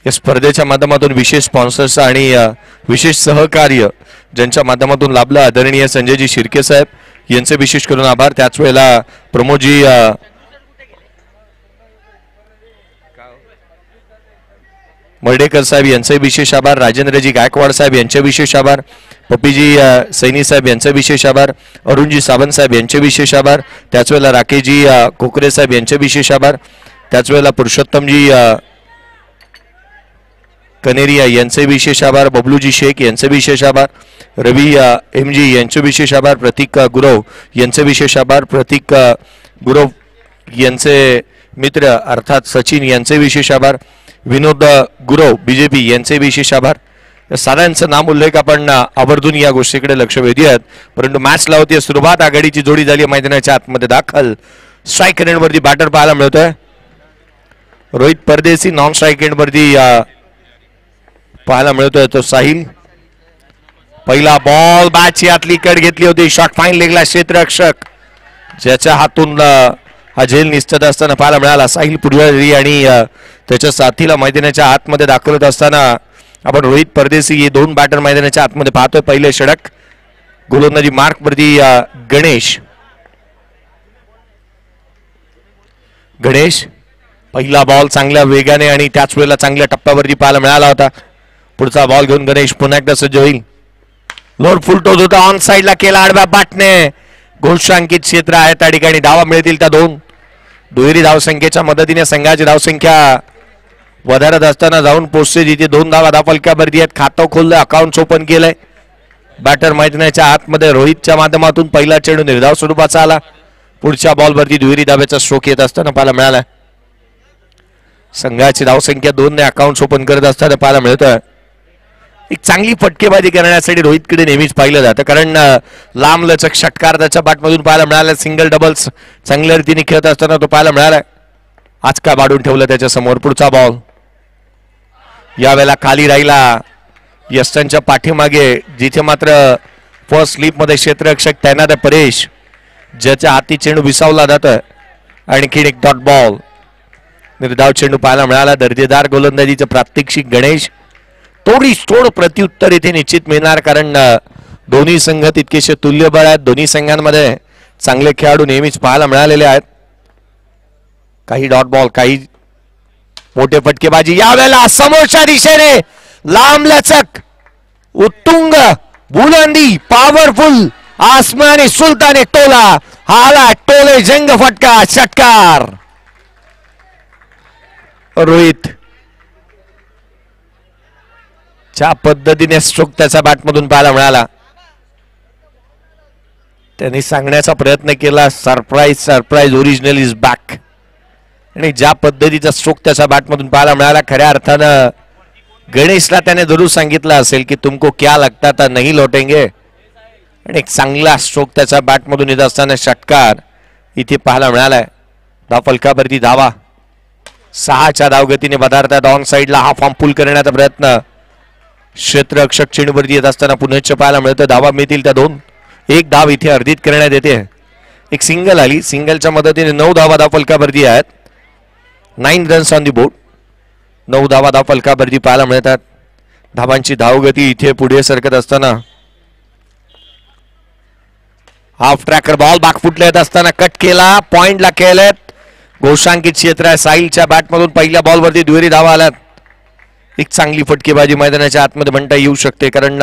या स्पर्धेच्या माध्यमातून विशेष स्पॉन्सर्स आणि विशेष सहकार्य ज्यांच्या माध्यमातून लाभलं आदरणीय संजयजी शिर्के साहेब यांचे विशेष करून आभार. त्याच वेळेला प्रमोदजी मर्डेकर साहेब यांचे विशेष आभार. राजेंद्रजी गायकवाड साहेब यांचे विशेष आभार. पप्पीजी सैनी साहेब यांचे विशेष आभार. अरुणजी सावंत साहेब यांचे विशेष आभार. त्याच वेळेला राकेशजी कोकरे साहेब यांचे विशेष आभार. त्याच वेळेला पुरुषोत्तमजी कनेरिया यांचे विशेष आभार. बबलूजी शेख यांचे विशेष आभार. रवी एमजी यांचे विशेष आभार. प्रतीक गुरव यांचे विशेष आभार. प्रतीक गुरव यांचे मित्र अर्थात सचिन यांचे विशेष आभार. विनोद गुरव बीजेपी यांचे विशेष आभार. साऱ्यांचं नाम उल्लेख आपण आवर्जून या गोष्टीकडे लक्ष वेधूयात. परंतु मॅच लावते सुरुवात. आघाडीची जोडी झाली मैदानाच्या आतमध्ये दाखल. स्ट्राईक एंडवरती बॅटर पाहायला मिळतोय रोहित परदेसी. नॉन स्ट्राईक एंडवरती पाहायला मिळतोय तो साहिल. पहिला बॉल बॅटची आतली कट घेतली होती. शॉट फाईन लेगला क्षेत्ररक्षक ज्याच्या हातून हा झेल निसटत असताना पाहायला मिळाला. साहिल पुजारी आणि त्याच्या साथीला मैदानाच्या आतमध्ये दाखल होत असताना आपण रोहित परदेसी हे दोन बॅटर मैदानाच्या आतमध्ये पाहतोय. पहिले षटक गोलंदाजी मार्क वरती गणेश. पहिला बॉल चांगल्या वेगाने आणि त्याच वेळेला चांगल्या टप्प्यावरती पाहायला मिळाला होता. पुढचा बॉल घेऊन गणेश पुन्हा एकदा सज्ज होईल. लोड फुल टोच होता. ऑन साइडला केला आडव्या बाटने. घोषांकित क्षेत्र आहे त्या ठिकाणी. धावा मिळतील त्या दोन. दुहेरी धावसंख्येच्या मदतीने संघाची धावसंख्या वधारत असताना जाऊन पोहोचते जिथे 2 धावा धावफलकावरती आहेत. खातं खोललं. अकाउंट ओपन केलंय. बॅटर मैदानाच्या आतमध्ये रोहितच्या माध्यमातून पहिला चेंडू निर्धाव स्वरूपाचा आला. पुढच्या बॉलवरती दुहेरी धाब्याचा स्ट्रोक येत असताना पाहायला मिळाला. संघाची धावसंख्या 2 ने अकाउंट ओपन करत असताना पाहायला मिळतोय. एक चांगली फटकेबाजी करण्यासाठी रोहितकडे नेहमीच पाहिलं जातं कारण लांब लचक षटकार त्याच्या बॅटमधून पाहायला मिळाला. सिंगल डबल्स चांगल्या रीतीने खेळत असताना तो पाहायला मिळाला. आज का बाडून ठेवलं त्याच्या समोर. पुढचा बॉल यावेळेला खाली राहिला यस्टनच्या पाठीमागे जिथे मात्र फर्स्ट स्लिप मध्ये क्षेत्ररक्षक तैनात आहे परेश ज्याच्या हाती चेंडू विसावला जातोय. आणखीन एक डॉट बॉल निर्धाव चेंडू पाहायला मिळाला. दर्जेदार गोलंदाजीचं प्रात्यक्षिक गणेश. तोड प्रत्युत्तर इथे निश्चित मिळणार कारण दोन्ही संघ तितकेसे तुल्यबळ आहेत. दोन्ही संघांमध्ये चांगले खेळाडू नेहमीच पाहायला मिळालेले आहेत. काही डॉट बॉल काही मोठे फटकेबाजी. यावेळेला समोरच्या दिशेने लांब लचक उत्तुंग बुलंदी पॉवरफुल आसमानी सुलताने टोला. हाला टोले जंग फटका षटकार. रोहित ज्या पद्धतीने स्ट्रोक त्याच्या बॅटमधून पाहायला मिळाला त्यांनी सांगण्याचा प्रयत्न केला सरप्राईज ओरिजिनल इज बॅक. आणि ज्या पद्धतीचा स्ट्रोक त्याच्या बॅटमधून पाहायला मिळाला खऱ्या अर्थानं गणेशला त्याने जरूर सांगितलं असेल की तुमको क्या लगता था नहीं लौटेंगे. आणि एक चांगला स्ट्रोक त्याच्या बॅटमधून येत असताना षटकार इथे पाहायला मिळालाय. धावफलकावरती धावा 6च्या धावगतीने पदार्थात. ऑन साइडला हा फॉर्म पुल करण्याचा प्रयत्न क्षेत्ररक्षक चेंडूवरती येत असताना पुन्हा पाहायला मिळतं. धावा मिळतील त्या 2. एक धाव इथे अर्जित करण्यात येते. एक सिंगल आली. सिंगलच्या मदतीने 9 धावा धावफलकावरती आहेत. 9 रन्स ऑन दी बोर्ड. 9 धावा धावफलकावरती पाहायला मिळतात. धावांची धावगती इथे पुढे सरकत असताना हाफ ट्रॅकर बॉल बॅकफुटला येत असताना कट केला. पॉइंटला केलेत. घोषांकित क्षेत्र आहे. साहिलच्या बॅटमधून पहिल्या बॉलवरती दुहेरी धावा आल्यात. एक चांगली फटकेबाजी मैदानाच्या आतमध्ये म्हणता येऊ शकते कारण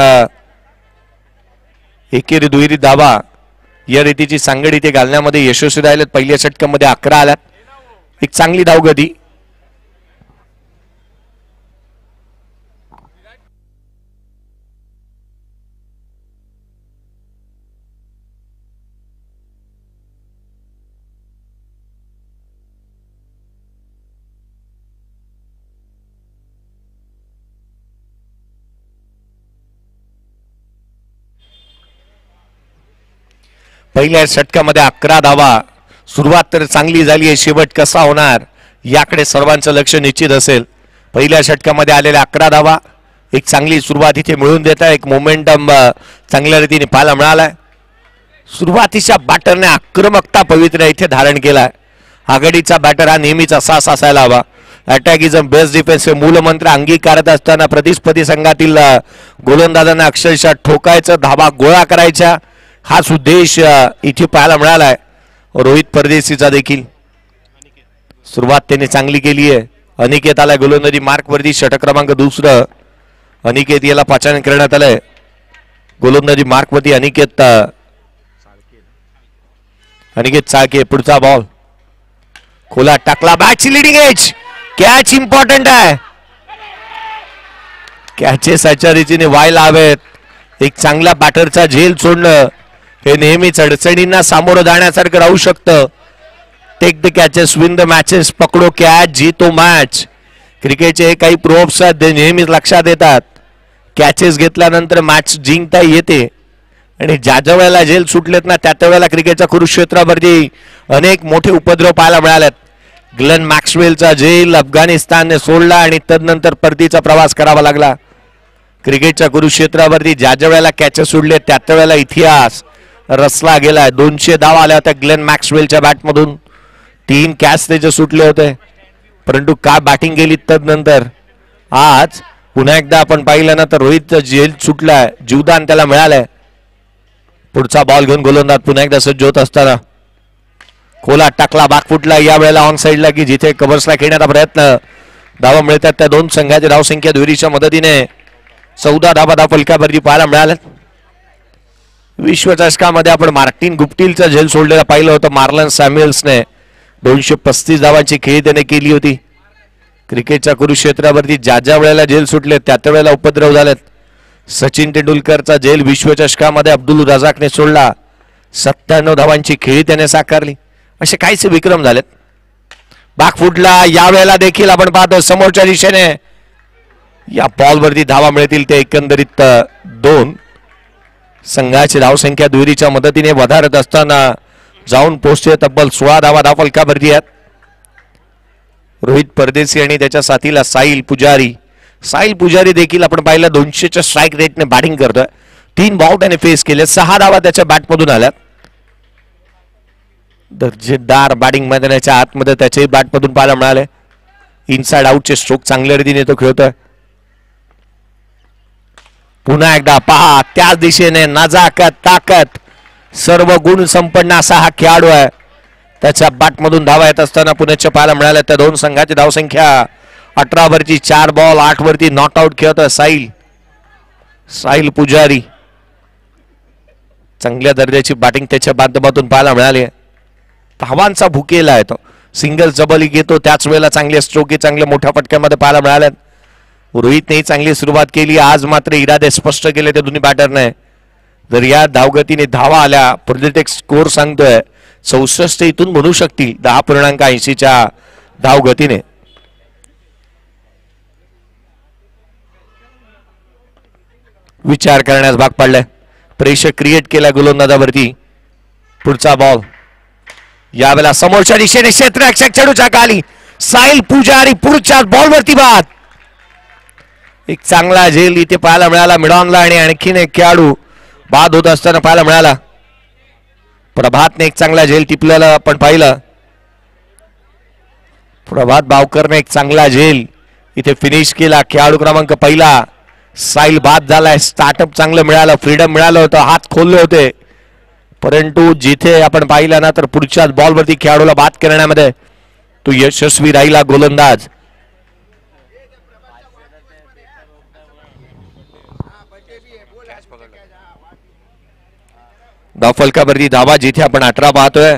एकेरी दुहेरी धावा या रीतीची सांगड इथे घालण्यामध्ये यशस्वी राहिलेत. पहिल्या षटकामध्ये 11 आल्यात. एक चांगली धावगती. पहिल्या षटकामध्ये 11 धावा. सुरुवात तर चांगली झाली आहे. शेवट कसा होणार याकडे सर्वांचं लक्ष निश्चित असेल. पहिल्या षटकामध्ये आलेल्या 11 धावा एक चांगली सुरुवात इथे मिळून देता. एक मोमेंटम चांगल्या रीतीने पाहायला मिळालाय. सुरुवातीच्या बॅटरने आक्रमकता पवित्र इथे धारण केलाय. आघाडीचा बॅटर हा नेहमीच असाच असायला हवा. Attack is a best defence हे मूलमंत्र अंगीकारत असताना प्रतिस्पर्धी संघातील गोलंदाजांना अक्षरशः ठोकायचं, धाबा गोळा करायचा हाच उद्देश इथे पाहायला मिळालाय. रोहित परदेशीचा देखील सुरुवात त्यांनी चांगली केली आहे. अनिकेत आला गोलंदाजी मार्क वरती, षटक क्रमांक 2. अनिकेत याला पाचारण करण्यात आलंय. गोलंदाजी मार्क वरती अनिकेत चाळके. पुढचा बॉल खोला टाकला, बॅटची लिडिंग एज, कॅच इम्पॉर्टंट आहे. कॅचेस अशा रीतीने व्हायला हवेत. एक चांगला बॅटरचा झेल सोडणं हे नेहमीच अडचणींना सामोरं जाण्यासारखं राहू शकतं. Take the catches, win the matches, पकडो कॅच, जीतो मॅच. क्रिकेटचे काही प्रोब्स नेहमीच लक्षात येतात. कॅचेस घेतल्यानंतर मॅच जिंकता येते आणि ज्या ज्या वेळेला झेल सुटलेत ना त्या त्या वेळेला क्रिकेटच्या कुरुक्षेत्रावरती अनेक मोठे उपद्रव पाहायला मिळालेत. ग्लेन मॅक्सवेलचा झेल अफगाणिस्तानने सोडला आणि तदनंतर परतीचा प्रवास करावा लागला. क्रिकेटच्या कुरुक्षेत्रावरती ज्या ज्या वेळेला कॅचेस सुटले त्या त्या वेळेला इतिहास रचला गेला. 200 धावा आल्या होत्या ग्लेन मॅक्सवेलच्या बॅटमधून. 3 कॅच त्याचे सुटले होते, परंतु का बॅटिंग केली तदनंतर. आज पुन्हा एकदा आपण पाहिलं ना तर रोहितचा झेल सुटलाय, जीवदान त्याला मिळालंय. पुढचा बॉल घेऊन गोलंदाज पुन्हा एकदा सज्ज होत असताना खोला टाकला, बाग फुटला. या वेळेला ऑन साइडला की जिथे कव्हर्सला खेळण्याचा प्रयत्न, धावा मिळतात त्या दोन संघाची धावसंख्या दुहेरीच्या मदतीने 14 धावा फलकावरती पाहायला मिळाल्या. विश्वचषकामध्ये आपण मार्टिन गुप्टिलचा झेल सोडलेला पाहिलं होतं. मार्लन सॅम्युएल्सने 235 धावांची खेळी त्याने केली होती. क्रिकेटच्या कुरुक्षेत्रावरती ज्या ज्या वेळेला झेल सुटले त्या त्या वेळेला उपद्रव झालेत. सचिन तेंडुलकरचा झेल विश्वचषकामध्ये अब्दुल रजाकने सोडला. 97 धावांची खेळी त्याने साकारली. असे काहीसे विक्रम झालेत. बाग फुटला. या वेळेला देखील आपण पाहतो समोरच्या दिशेने या बॉलवरती धावा मिळतील ते एकंदरीत 2. संघाची धावसंख्या दुहेरीच्या मदतीने वधारत असताना जाऊन पोहोचते तब्बल 16 धावा फलकावरती आहेत. रोहित परदेशी आणि त्याच्या साथीला साहिल पुजारी देखील आपण पाहिलं 200च्या स्ट्राईक रेटने बॅटिंग करतोय. 3 बॉल त्याने फेस केले, 6 धावा त्याच्या बॅटमधून आल्यात. दर्जेदार बॅटिंग मैदानाच्या आतमध्ये त्याच्याही बॅटमधून पाहायला मिळाले. इनसाइड आउटचे स्ट्रोक चांगल्या रीतीने तो खेळतोय. पुन्हा एकदा पहा त्याच दिशेने नजाकत, ताकद, सर्व गुण संपन्न असा हा खेळाडू आहे. त्याच्या बॅटमधून धावा येत असताना पुण्याच्या पाहायला मिळाल्या. त्या दोन संघाची धावसंख्या 18 वरती 4 बॉल, 8 वरती नॉट आउट खेळतोय साहिल पुजारी. चांगल्या दर्जाची बॅटिंग त्याच्या माध्यमातून पाहायला मिळाली. धावांचा भुकेला आहे तो. सिंगल जबल घेतो, त्याच वेळेला चांगले स्ट्रोक चांगल्या मोठ्या फटक्यामध्ये पाहायला मिळाल्यात. रोहितने चांगली सुरुवात केली. आज मात्र इरादे स्पष्ट केले त्या दोन्ही बॅटरने. जर या धावगतीने धावा आल्या, प्रोजेक्ट स्कोर सांगतोय 64 इथून म्हणू शकतील 10.80च्या धावगतीने. विचार करण्यास भाग पडलाय. प्रेशर क्रिएट केला गोलंदाजावरती. पुढचा बॉल यावेळेला समोरच्या दिशेने क्षेत्ररक्षक चेंडूच्या खाली साहिल पुजारी पुढच्या बॉलवरती बाद. एक चांगला झेल इथे पाहायला मिळाला मिडॉनला आणि आणखीन एक खेळाडू बाद होत असताना पाहायला मिळाला. प्रभातने एक चांगला झेल टिपलेला आपण पाहिलं. प्रभात बावकरने एक चांगला झेल इथे फिनिश केला. खेळाडू क्रमांक 1 साहिल बाद झालाय. स्टार्टअप चांगलं मिळालं, फ्रीडम मिळालं होतं, हात खोलले होते, परंतु जिथे आपण पाहिलं ना तर पुढच्याच बॉलवरती खेळाडूला बाद करण्यामध्ये तो यशस्वी राहिला गोलंदाज. धावफलकावरती धावा जिथे आपण 18 पाहतोय.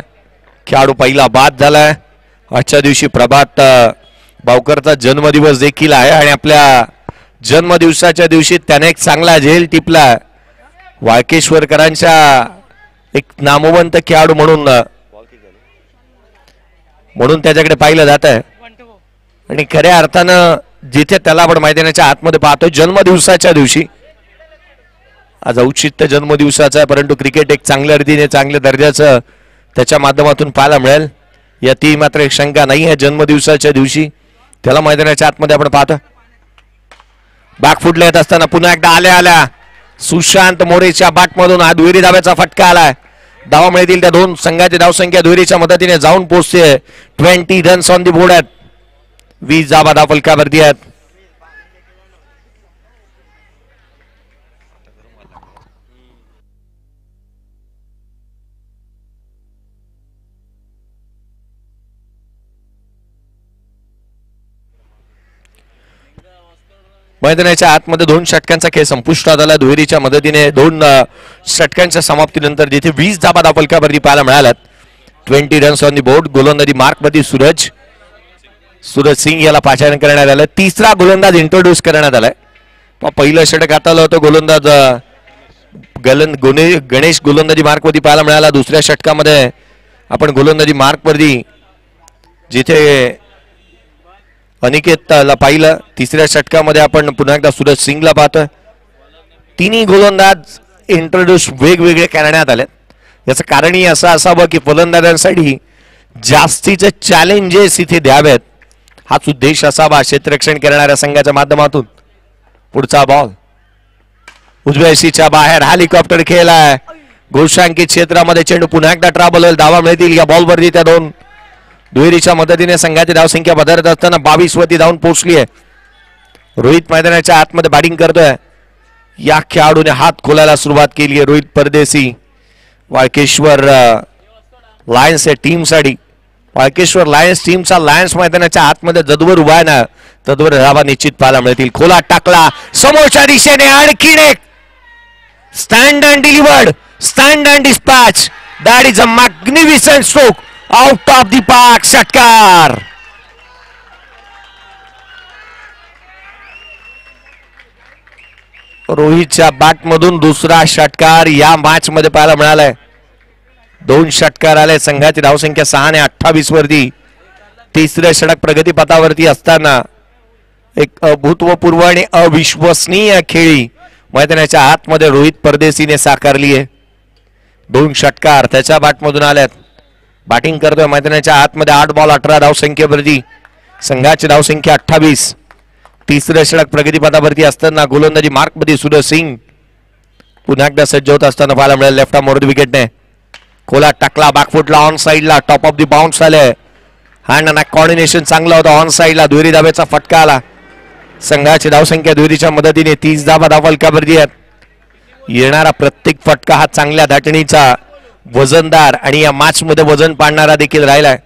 खेळाडू 1 बाद झालाय. आजच्या दिवशी प्रभात बावकरचा जन्मदिवस देखील आहे आणि आपल्या जन्मदिवसाच्या दिवशी त्याने एक चांगला झेल टिपला. वाळकेश्वरकरांच्या एक नामवंत खेळाडू म्हणून त्याच्याकडे पाहिलं जात आहे आणि खऱ्या अर्थानं जिथे त्याला आपण मैदानाच्या आतमध्ये पाहतोय जन्मदिवसाच्या दिवशी. आज औचित्य जन्मदिवसाचा आहे, परंतु क्रिकेट एक चांगल्या रीतीने चांगल्या दर्जाचं त्याच्या माध्यमातून पाहायला मिळेल यातही मात्र एक शंका नाही आहे. जन्मदिवसाच्या दिवशी त्याला मैदानाच्या आतमध्ये आपण पाहतो. बॅक फुटला येत असताना पुन्हा एकदा आल्या सुशांत मोरेच्या बॅटमधून हा दुहेरी धाव्याचा फटका आलाय. धावा मिळतील त्या दोन संघाची धावसंख्या दुहेरीच्या मदतीने जाऊन पोहोचते. 20 रन्स ऑन दी बोर्ड आहेत. 20 धावा धाव फलकावरती आहेत. मैदानाच्या आतमध्ये 2 षटकांचा खेळ संपुष्टात आला. दुहेरीच्या मदतीने 2 षटकांच्या समाप्तीनंतर जिथे 20 धावा धाव फलकावरती पाहायला मिळाल्यात. 20 रन्स ऑन दी बोर्ड. गोलंदाजी मार्कमध्ये सूरज सिंग याला पाचारण करण्यात आलं. तिसरा गोलंदाज इंट्रोड्यूस करण्यात आलाय. पहिलं षटक हाताळलं होतं गोलंदाज गणेश गोलंदाजी मार्कवरती पाहायला मिळाला. दुसऱ्या षटकामध्ये आपण गोलंदाजी मार्कवरती जिथे अनिकेतला पाहिलं. तिसऱ्या षटकामध्ये आपण पुन्हा एकदा सूरज सिंगला पाहतोय. तिन्ही गोलंदाज इंट्रोड्यूस वेगवेगळे करण्यात आले. याचं कारणही असं असावं की फलंदाजांसाठी जास्तीचे चॅलेंजेस इथे द्यावेत हाच उद्देश असावा क्षेत्ररक्षण करणाऱ्या संघाच्या माध्यमातून. पुढचा बॉल उजव्या शीच्या बाहेर हेलिकॉप्टर खेळलाय. घोषांकित क्षेत्रामध्ये चेंडू पुन्हा एकदा ट्रॅव्हल होईल. धावा मिळतील या बॉलवरती. त्या 2 दुहेरीच्या मदतीने संघाची धावसंख्या बदलत असताना 22 वरती धावून पोहोचली आहे. रोहित मैदानाच्या आतमध्ये बॅटिंग करतोय. या खेळाडूने हात खोलायला सुरुवात केली आहे. रोहित परदेशी वाळकेश्वर लायन्स या टीमसाठी. वाळकेश्वर लायन्स टीमचा लायन्स मैदानाच्या आतमध्ये जदवर उभा आहे ना तदवर धावा निश्चित पाहायला मिळतील. खोला टाकला समोरच्या दिशेने. आणखीन एक stand and delivered. Stand and dispatch. That is a magnificent stroke. Out of the park. षटकार. रोहितच्या बॅटमधून दुसरा षटकार या मॅच मध्ये पाहायला मिळालाय. 2 षटकार आले. संघाची धावसंख्या 6 ने 28 वरती. तिसरे षटक प्रगतीपथावरती असताना एक अभूतपूर्व आणि अविश्वसनीय खेळी मैदानाच्या आतमध्ये रोहित परदेशीने साकारली आहे. 2 षटकार त्याच्या बॅटमधून आल्यात. बॅटिंग करतोय मैदानाच्या आतमध्ये 8 बॉल 18 धावसंख्येवरती. संघाची धावसंख्या 28. तिसरे षटक प्रगतीपथावरती असताना गोलंदाजी मार्कमध्ये सूरज सिंग पुन्हा एकदा सज्ज होत असताना पाहायला मिळेल. लेफ्ट आर्म मोर विकेटने खोला टाकला. बॅकफुटला ऑन साइडला. टॉप ऑफ दी बाउन्स आले. हँड अँड कॉर्डिनेशन चांगलं होतं. ऑन साइडला दुहेरी धावेचा फटका आला. संघाची धावसंख्या दुहेरीच्या मदतीने 30 धावा धाव फलकावरती आहेत. येणारा प्रत्येक फटका हा चांगल्या धाटणीचा वजनदार आणि या मॅच मध्ये वजन पाडणारा देखील राहिलाय.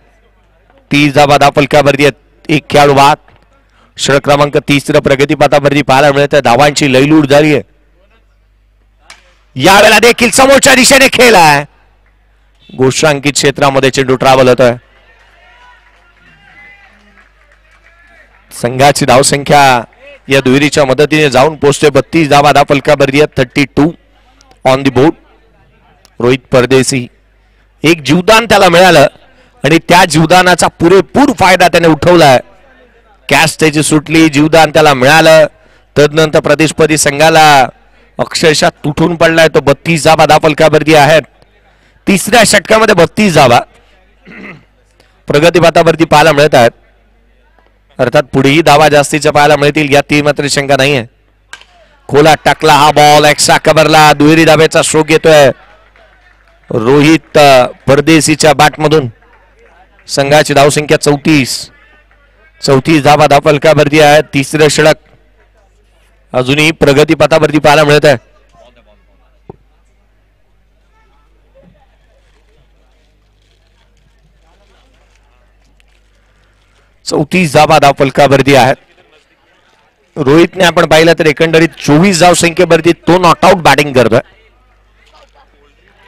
30 धावा धाव फलकावरती आहेत. एक खेळाडू बाद. षटक क्रमांक 30 प्रगतीपथावरती पाहायला मिळत आहे. धावांची लयलूट झाली आहे. यावेळेला देखील समोरच्या दिशेने खेळ आहे. घोषांकित क्षेत्रामध्ये चेंडू ट्रॅव्हल होतोय. संघाची धावसंख्या या दुहेरीच्या मदतीने जाऊन पोहोचते 32 धावा धाव फलकावरती आहेत. 32 ऑन दी बोर्ड. रोहित परदेशी एक जीवदान त्याला मिळालं आणि त्या जीवदानाचा पुरेपूर फायदा त्याने उठवलाय. कॅच त्याची सुटली. जीवदान त्याला मिळालं. तदनंतर प्रतिस्पर्धी संघाला अक्षरशः तुटून पडलाय. तो 32 धावा धाव फलकावरती आहेत. तिसऱ्या षटकामध्ये 32 धावा प्रगतीपथावरती पाहायला मिळत आहेत. अर्थात पुढेही धावा जास्तीच्या पाहायला मिळतील यात मात्र शंका नाहीये. खोला टाकला. हा बॉल एक्स्ट्रा कव्हरला. दुहेरी धावेचा स्ट्रोक येतोय रोहित परदेशीच्या बॅटमधून. संघाची धावसंख्या 34 धावा धाव फलकावरती आहे. तिसरं षटक अजूनही प्रगतीपथावरती पाहायला मिळत आहे. चौतीस धावा धाव फलकावरती आहेत. रोहितने आपण पाहिलं तर एकंदरीत 24 धाव संख्येवरती तो नॉटआउट बॅटिंग करतोय.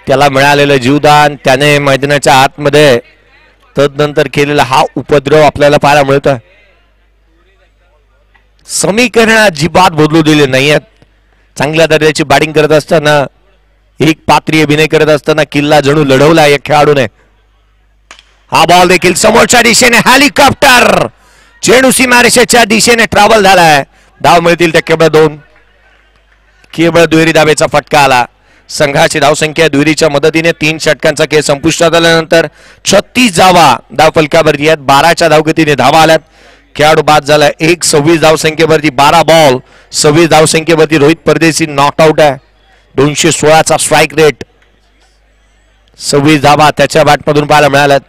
त्याला मिळालेलं जीवदान त्याने मैदानाच्या आतमध्ये तदनंतर केलेला हा उपद्रव आपल्याला पाहायला मिळतोय. समीकरण अजिबात बदलू दिले नाहीयेत. चांगल्या दर्जाची बॅटिंग करत असताना एक पात्री अभिनय करत असताना किल्ला जणू लढवला या खेळाडूने. हा बॉल देखील समोरच्या दिशेने हेलिकॉप्टर. चेंडू सीमारेषेच्या दिशेने ट्रॅव्हल झालाय. धाव मिळतील त्या केवळ 2. केवळ दुहेरी धावेचा फटका आला. संघाची धावसंख्या दुहेरीच्या मदतीने 3 षटकांचा खेळ संपुष्टात आल्यानंतर 36 धावा धाव फलकावरती आहेत. 12च्या धावगतीने धावा आल्यात. खेळाडू बाद झाला. 26 धावसंख्येवरती 12 बॉल 26 धावसंख्येवरती रोहित परदेशी नॉट आउट आहे. 216चा स्ट्राईक रेट. 26 धावा त्याच्या बॅटमधून पाहायला मिळाल्यात.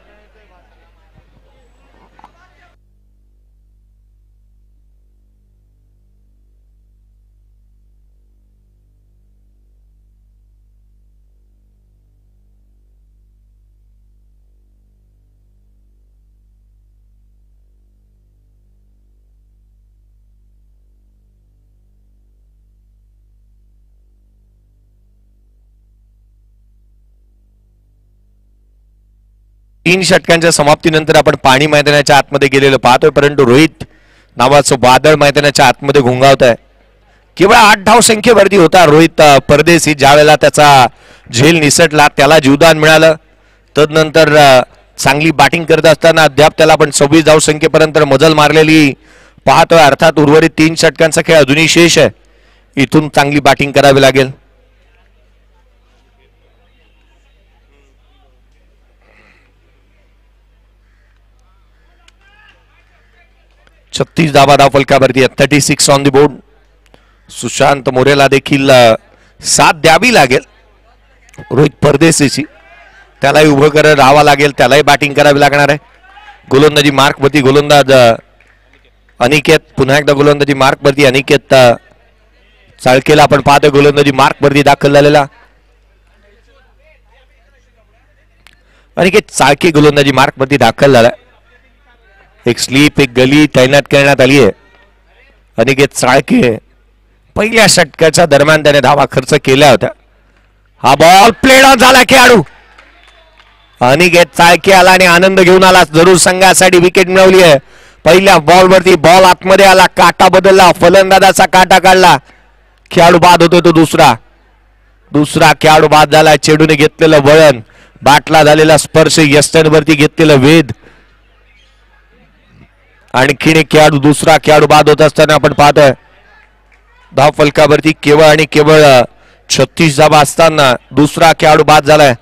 3 षटकांच्या समाप्तीनंतर आपण पाणी मैदानाच्या आतमध्ये गेलेलं पाहतोय, परंतु रोहित नावाचं वादळ मैदानाच्या आतमध्ये घोंगावत आहे. केवळ 8 धाव संख्येवरती होता रोहित परदेशी. ज्यावेळेला त्याचा झेल निसटला त्याला जीवदान मिळालं. तदनंतर चांगली बॅटिंग करत असताना अद्याप त्याला आपण 26 धाव संख्येपर्यंत मजल मारलेली पाहतोय. अर्थात उर्वरित 3 षटकांचा खेळ अजूनही शेष आहे. इथून चांगली बॅटिंग करावी लागेल. छत्तीस धावा धाव फलकावरती 36 ऑन द बोर्ड. सुशांत मोरेला देखील साथ द्यावी लागेल रोहित परदेशीची. त्यालाही उभं करत राहावं लागेल, त्यालाही बॅटिंग करावी लागणार आहे. गोलंदाजी मार्कवरती गोलंदाज अनिकेत. पुन्हा एकदा गोलंदाजी मार्कवरती अनिकेत चाळकेला आपण पाहतोय गोलंदाजी मार्कवरती दाखल झालेला. अनिकेत चाळके गोलंदाजी मार्कवरती दाखल झाला. एक स्लीप एक गली तैनात करण्यात आली आहे. अनिकेत चाळके पहिल्या षटकाच्या दरम्यान त्याने धावा खर्च केल्या होत्या. हा बॉल प्लेड ऑन झाला. खेळाडू अनिकेत चाळके आला आणि आनंद घेऊन आला. जरूर संघासाठी विकेट मिळवली आहे. पहिल्या बॉलवरती बॉल आतमध्ये आला, काटा बदलला, फलंदाजाचा काटा काढला. खेळाडू बाद होतो तो दुसरा खेळाडू बाद झाला. चेडूने घेतलेलं वळण, बाटला झालेला स्पर्श, यस्टनवरती घेतलेलं वेध, आणखीन एक खेळाडू दुसरा खेळाडू बाद होत असताना आपण पाहतोय. धाव फलकावरती केवळ आणि केवळ 36 धावा असताना दुसरा खेळाडू बाद झालाय.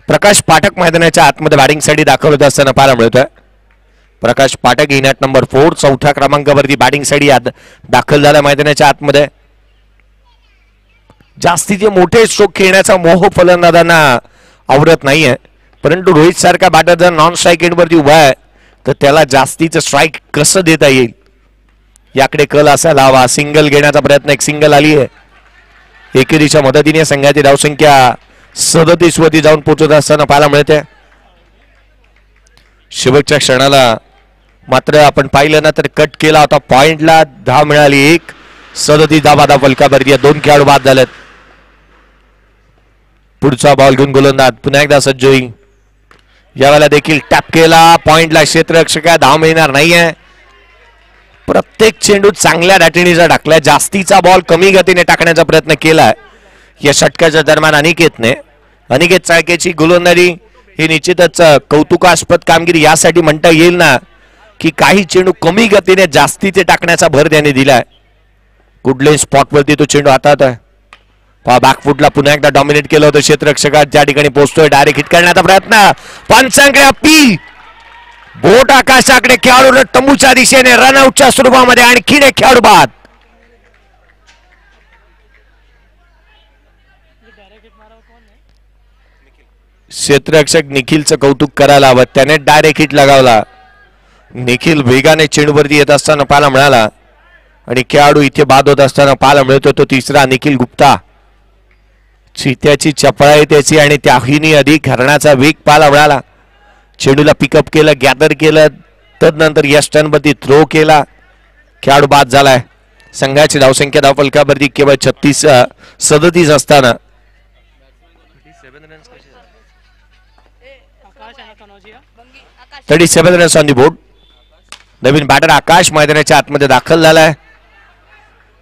प्रकाश पाठक मैदानाच्या आतमध्ये बॅटिंगसाठी दाखल होत असताना पाहायला मिळतोय. प्रकाश पाठक इन ॲट नंबर 4 चौथ्या क्रमांकावरती बॅटिंगसाठी दाखल झाला मैदानाच्या आतमध्ये. जास्तीचे मोठे स्ट्रोक खेळण्याचा मोह फलंदाजांना आवडत नाहीये, परंतु रोहित सारखा बॅटर जर नॉन स्ट्राईक एंडवरती उभा आहे तर त्याला जास्तीचं स्ट्राईक कसं देता येईल याकडे कल असायला हवा. सिंगल घेण्याचा प्रयत्न, एक सिंगल आली आहे. एकेरीच्या मदतीने संघाची धावसंख्या 37 वरती जाऊन पोहोचत असताना पाहायला मिळते. शेवटच्या क्षणाला मात्र आपण पाहिलं ना तर कट केला होता. पॉइंटला धाव मिळाली. 37 धावा धाव फलकावरती. 2 खेळाडू बाद झालेत. पुढचा बॉल घेऊन गोलंदाज पुन्हा एकदा सज्ज होईल. यावेळेला देखील टॅप केला. पॉइंटला क्षेत्ररक्षका धाव मिळणार नाहीये. प्रत्येक चेंडू चांगल्या दाटीचा टाकलाय. जास्तीचा बॉल कमी गतीने टाकण्याचा प्रयत्न केलाय या षटकाच्या दरम्यान अनिकेत चाळकेची गोलंदाजी ही निश्चितच कौतुकास्पद कामगिरी यासाठी म्हणता येईल ना की काही चेंडू कमी गतीने जास्तीचे टाकण्याचा भर त्याने दिलाय. कुठल्याही स्पॉटवरती तो चेंडू हातात आहे. बॅकफुटला पुन्हा एकदा डॉमिनेट केलं होतं क्षेत्ररक्षकात. ज्या ठिकाणी पोहोचतोय डायरेक्ट हिट करण्याचा प्रयत्न. पंचांकडे अपील. बोट आकाशाकडे. खेळाडू तंबूच्या दिशेने रनआउटच्या स्वरूपामध्ये आणखीन एक खेळाडू बाद. क्षेत्ररक्षक निखिलचं कौतुक करायला हवं. त्याने डायरेक्ट हिट लगावला. निखिल वेगाने चेंडूवरती येत असताना पाहायला मिळाला आणि खेळाडू इथे बाद होत असताना पाहायला मिळतो तो तिसरा निखिल गुप्ता. चित्याची चपळाई त्याची आणि त्याहीनी अधिक हरणाचा वेग पाहायला मिळाला. चेंडूला पिकअप केलं, गॅदर केलं, तदनंतर यस्टनवरती थ्रो केला. खेळाडू बाद झालाय. संघाची धावसंख्या धाव फलकावरती केवळ 37 असताना 37 रन्स ऑन दी बोर्ड. नवीन बॅटर आकाश मैदानाच्या आतमध्ये दाखल झालाय.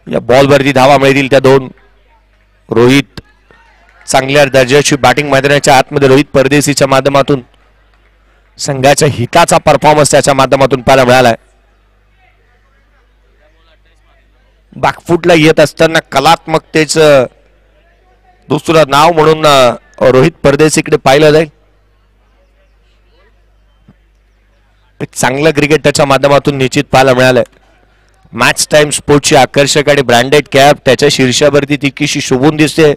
या बॉलवरती धावा मिळतील त्या 2. रोहित चांगल्या दर्जाची बॅटिंग मैदानाच्या आतमध्ये रोहित परदेशीच्या माध्यमातून संघाच्या हिताचा परफॉर्मन्स त्याच्या माध्यमातून पाहायला मिळालाय. बॅकफुटला येत असताना कलात्मकतेचं दुसरं नाव म्हणून रोहित परदेशीकडे पाहिलं जाईल. एक चांगलं क्रिकेट त्याच्या माध्यमातून निश्चित पाहायला मिळालंय. मॅच टाइम स्पोर्टची आकर्षक आणि ब्रँडेड कॅप त्याच्या शीर्षावरती तितकीशी शोभून दिसते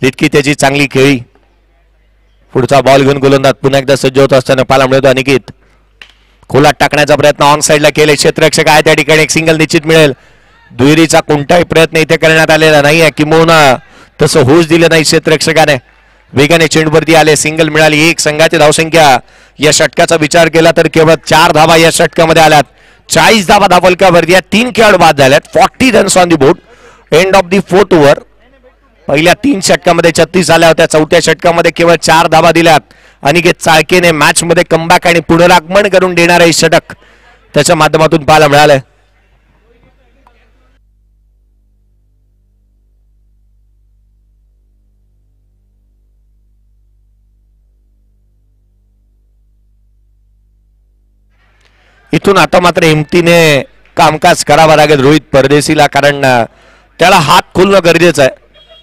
तितकी त्याची चांगली खेळी. पुढचा बॉल घेऊन गोलंदाज पुन्हा एकदा सज्ज होत असताना पाहायला मिळतो अनिकेत. खोलात टाकण्याचा प्रयत्न ऑन साइडला केले. क्षेत्ररक्षक आहे त्या ठिकाणी. एक सिंगल निश्चित मिळेल. दुहेरीचा कोणताही प्रयत्न इथे करण्यात आलेला नाहीये. किंबहुना तसं होऊच दिलं नाही क्षेत्ररक्षकाने. वेगाने चेंडूवरती आले. सिंगल मिळाली. 1 संघाची धावसंख्या या षटकाचा विचार केला तर केवळ 4 धावा या षटकामध्ये आल्यात. 40 धावा धाव फलकावरती. 3 खेळाडू बाद झाल्यात. 40 runs on the board. End of the fourth over. पहिल्या 3 षटकामध्ये 36 आल्या होत्या. चौथ्या षटकामध्ये केवळ 4 धावा दिल्यात. अनिकेत चाळकेने मॅच मध्ये कमबॅक आणि पुनरागमन करून देणारे षटक त्याच्या माध्यमातून पाहायला मिळाले. इथून आता मात्र हिमतीने कामकाज करावं लागेल रोहित परदेशीला, कारण त्याला हात खोलणं गरजेचं आहे.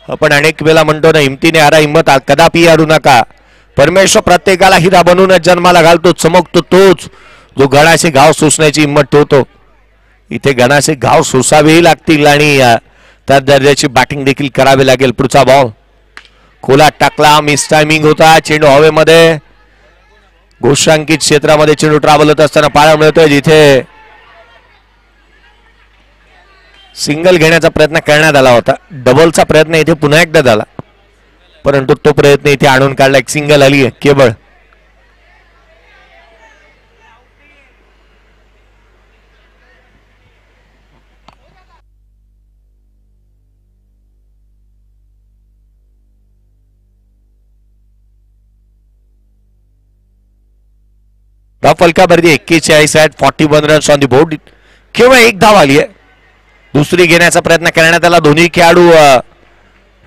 आपण अनेक वेळा म्हणतो ना, हिमतीने हारा हिंमत कदापि हारू नका. परमेश्वर प्रत्येकाला हिरा बनवूनच जन्माला घालतो. चमकतो तोच जो गणाचे घाव सोसण्याची हिंमत ठेवतो. इथे गणाचे घाव सोसावेही लागतील आणि त्या दर्जाची बॅटिंग देखील करावी लागेल. पुढचा बॉल खोलात टाकला, मिस टायमिंग होता. चेंडू हवेमध्ये घोषांकित क्षेत्रामध्ये चेंडू ट्रॅव्हल होत असताना पाहायला मिळतोय, जिथे सिंगल घेण्याचा प्रयत्न करण्यात आला होता. डबलचा प्रयत्न इथे पुन्हा एकदा झाला, परंतु तो प्रयत्न इथे आणून काढला. एक सिंगल आली आहे केवळ. धाव फलकावरती 41 आहेत. 41 रन्स ऑन दी बोर्ड. केवळ एक धाव आली आहे. दुसरी घेण्याचा प्रयत्न करण्यात आला. दोन्ही खेळाडू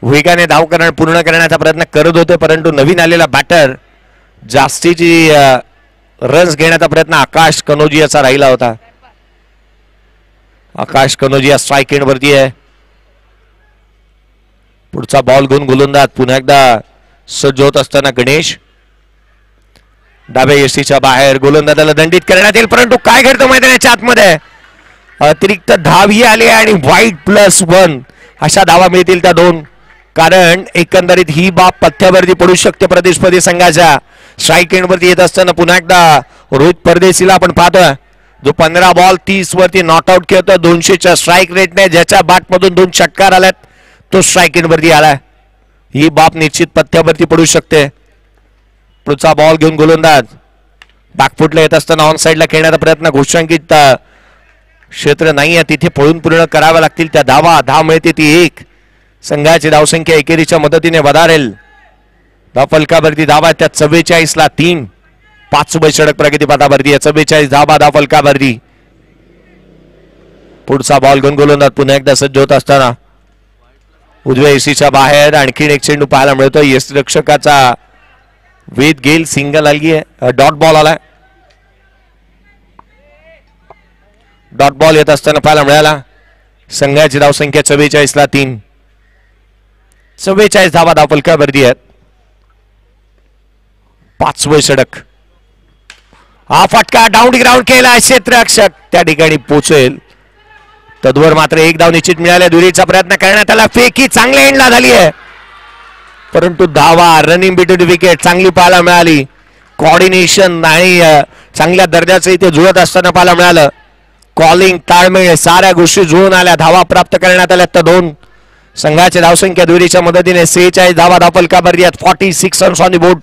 वेगाने धाव पूर्ण करण्याचा प्रयत्न करत होते, परंतु नवीन आलेला बॅटर जास्तीची रन्स घेण्याचा प्रयत्न आकाश कनोजियाचा राहिला होता. आकाश कनोजिया स्ट्राईक एंड वरती आहे. पुढचा बॉल घेऊन गोलंदाज पुन्हा एकदा सज्ज होत असताना गणेश डाव्या यष्टीच्या बाहेर. गोलंदाजाला दंडित करण्यात येईल, परंतु काय घडतं मैदानाच्या आतमध्ये अतिरिक्त धावही आली आणि वाईट +1 अशा धावा मिळतील त्या 2. कारण एकंदरीत ही बाब पथ्यावरती पडू शकते प्रतिस्पर्धी संघाच्या. स्ट्राईक एंड वरती येत असताना पुन्हा एकदा रोहित परदेशीला आपण पाहतोय, जो 15 बॉल 30 वरती नॉट आउट खेळतोय 200च्या स्ट्राईक रेटने. ज्याच्या बॅटमधून 2 षटकार आल्यात तो स्ट्राईक एंड वरती आलाय. ही बाब निश्चित पथ्यावरती पडू शकते. पुढचा बॉल घेऊन गोलंदाज बॅकफुटला येत असताना ऑन साइडला खेळण्याचा प्रयत्न. घोषांकित क्षेत्र नाही आहे तिथे पळून पूर्ण कराव्या लागतील त्या धावा. धाव मिळते ती 1. संघाची धावसंख्या एकेरीच्या मदतीने वधारेल. धाव फलकावरती धावा त्या 44 ला 3. 5 षटक प्रगतीपथावरती आहे. 44 धावा धाव फलकावरती. पुढचा बॉल घेऊन गोलंदाज पुन्हा एकदा सज्ज होत असताना उजव्या यष्टीच्या बाहेर आणखीन एक चेंडू पाहायला मिळतोय. यष्टीरक्षकाचा वेद गेल. सिंगल आली आहे. डॉट बॉल आलाय. डॉट बॉल येत असताना पाहायला मिळाला. संघाची धावसंख्या 44 ला 3. 44 धावा धाव फलकावरती आहेत. 5 षटक. हा फटका डाऊन ग्राउंड केला. क्षेत्ररक्षक त्या ठिकाणी पोहोचेल. तद्वर मात्र 1 धाव निश्चित मिळाल्या. दुरीचा प्रयत्न करण्यात आला. फेकी चांगल्या एंडला झाली आहे, परंतु धावा रनिंग बिटवीन विकेट चांगली पाहायला मिळाली. कोऑर्डिनेशन आणि चांगल्या दर्जाचं इथे जुळत असताना पाहायला मिळालं. कॉलिंग ताळमेळ साऱ्या गोष्टी जुळून आल्या. धावा प्राप्त करण्यात आल्या त्या 2. संघाची धावसंख्या दुरीच्या मदतीने 46 धावा धाव फलकावरती आहेत. 46 रन्स ऑन दी बोर्ड.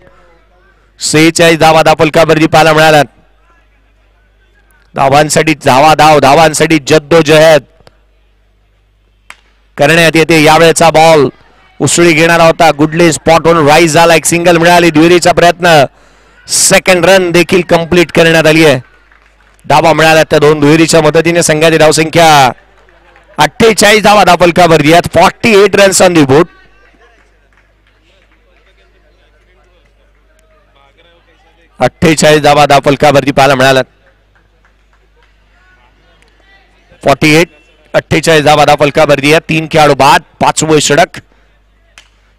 46 धावा धाव फलकावरती पाहायला मिळाल्या. धावांसाठी धावांसाठी जद्दोजहद करण्यात येते. यावेळेचा बॉल उसळी घेणारा होता. गुडली स्पॉट ऑन राईज झाला. एक सिंगल मिळाली. दुहेरीचा प्रयत्न. सेकंड रन देखील कंप्लीट करण्यात आली आहे. धावा मिळाल्या त्या 2. दुहेरीच्या मदतीने संघाची धावसंख्या 48 धावा धाव फलकावरती आहेत. 48 रन्स ऑन दी बोर्ड. धावा धाव फलकावरती पाहायला मिळाल्या. 48 धावा धाव फलकावरती आहेत. 3 खेळाडू बाद. 5 षटक.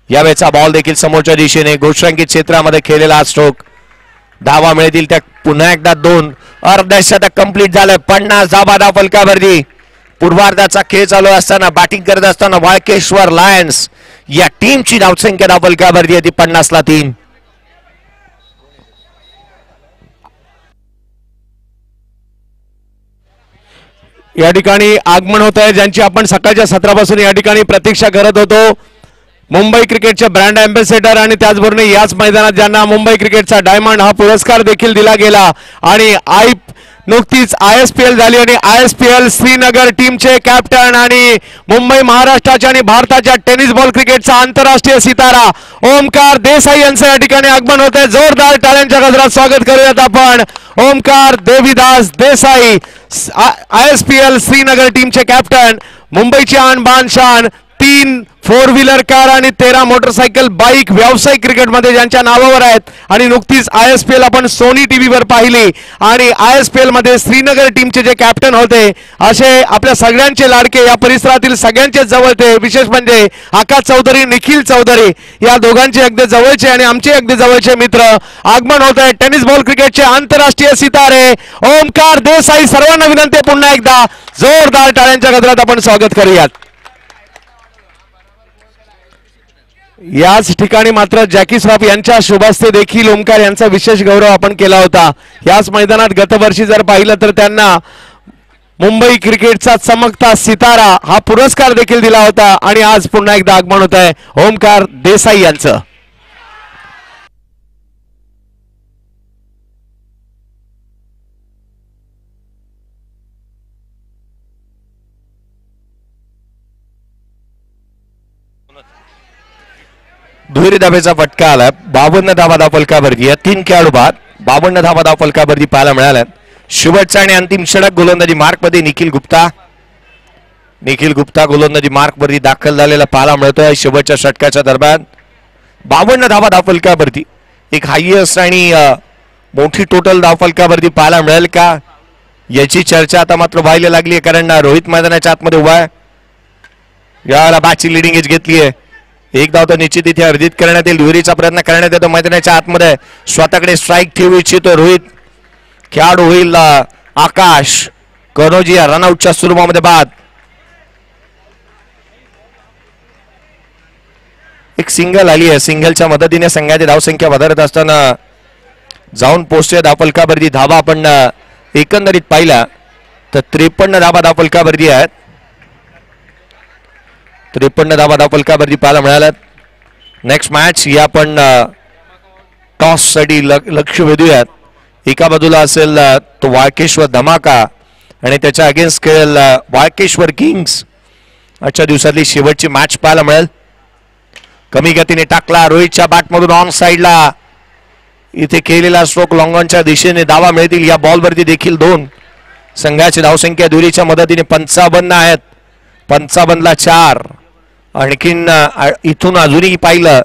यावेळेचा बॉल देखील समोरच्या दिशेने घोषांकित क्षेत्रामध्ये खेळलेला स्ट्रोक. धावा मिळतील त्या पुन्हा एकदा 2. अर्धशतक कंप्लीट झालंय. 50 धावा धाव फलकावरती. पूर्वार्धाचा खेळ चालू असताना बॅटिंग करत असताना वाळकेश्वर लायन्स या टीमची धावसंख्या धाव फलकावरती आहे ती 50 ला 3. या ठिकाणी आगमन होत आहे, ज्यांची आपण सकाळच्या सत्रापासून या ठिकाणी प्रतीक्षा करत होतो. मुंबई क्रिकेटचे ब्रँड अँबॅसेडर आणि त्याचबरोबर याच मैदानात ज्यांना मुंबई क्रिकेटचा डायमंड हा पुरस्कार देखील दिला गेला आणि नुकतीच ISPL झाली आणि ISPL श्रीनगर टीमचे कॅप्टन आणि मुंबई महाराष्ट्राच्या आणि भारताच्या टेनिस बॉल क्रिकेटचा आंतरराष्ट्रीय सितारा ओमकार देसाई यांचं या ठिकाणी आगमन होत आहे. जोरदार टाळ्यांच्या गजरात स्वागत करूयात आपण ओमकार देवीदास देसाई, ISPL श्रीनगर टीमचे कॅप्टन, मुंबईची आन बान शान, 3 4 व्हीलर कार आणि 13 मोटरसायकल बाईक व्यावसायिक क्रिकेटमध्ये ज्यांच्या नावावर आहेत. आणि नुकतीच ISPL आपण सोनी टीव्हीवर पाहिली आणि ISPL मध्ये श्रीनगर टीमचे जे कॅप्टन होते असे आपल्या सगळ्यांचे लाडके, या परिसरातील सगळ्यांचे जवळचे, विशेष म्हणजे आकाश चौधरी, निखिल चौधरी या दोघांचे अगदी जवळचे आणि आमचे अगदी जवळचे मित्र आगमन होत आहे. टेनिस बॉल क्रिकेटचे आंतरराष्ट्रीय सितारे ओमकार देसाई, सर्वांना विनंती आहे पुन्हा एकदा जोरदार टाळ्यांच्या गजरात आपण स्वागत करूयात. याच ठिकाणी मात्र जॅकी श्रॉफ यांच्या शुभहस्ते देखील ओमकार यांचा विशेष गौरव आपण केला होता. याच मैदानात गतवर्षी जर पाहिलं तर त्यांना मुंबई क्रिकेटचा चमकता सितारा हा पुरस्कार देखील दिला होता आणि आज पुन्हा एकदा आगमन होत आहे ओमकार देसाई यांचं. दुहेरी धाब्याचा फटका आला. 52 धावा धावफलकावरती या 3 खेळाडू बाद 52 धावा धावफलकावरती पाहायला मिळाल्या. शेवटचा आणि अंतिम षटक गोलंदाजी मार्क मध्ये निखिल गुप्ता गोलंदाजी मार्क वरती दाखल झालेला पाहायला मिळतोय. शेवटच्या षटकाच्या दरम्यान 52 धावा धावफलकावरती एक हायएस्ट आणि मोठी टोटल धावफलकावरती पाहायला मिळेल का याची चर्चा आता मात्र व्हायला लागली आहे. कारण रोहित मैदानाच्या आतमध्ये उभा आहे. याला बॅटची लिडिंग एज घेतली आहे. एक धाव तर निश्चित इथे अर्जित करण्यात येईल. दुहेरीचा प्रयत्न करण्यात येतो मैदानाच्या आतमध्ये. स्वतःकडे स्ट्राईक ठेवू इच्छितो रोहित. खेळाडू होईल आकाश कनोजिया. रनआउटच्या स्वरूपामध्ये बाद. एक सिंगल आली आहे. सिंगलच्या मदतीने संघाची धावसंख्या વધારत असताना जाऊन पोहोचते धावफलकावरती. धावा आपण एकंदरीत पाहिला तर 53 धावा धावफलकावरती आहेत. 53 धावा धावफलकावरती पाहायला मिळाल्यात. नेक्स्ट मॅच या आपण टॉस साठी लक्ष वेधूयात. एका बाजूला असेल तो वाळकेश्वर धमाका आणि त्याच्या अगेन्स्ट खेळेल वाळकेश्वर किंग्स. आजच्या दिवसातली शेवटची मॅच पाहायला मिळेल. कमी गतीने टाकला रोहितच्या बॅटमधून ऑन साइडला. इथे केलेला स्ट्रोक लॉंगॉनच्या दिशेने धावा मिळतील. या बॉलवरती देखील 2 संघाची धावसंख्या दुहेरीच्या मदतीने 55 आहेत. 55ला 4. आणखीन इथून अजूनही पाहिलं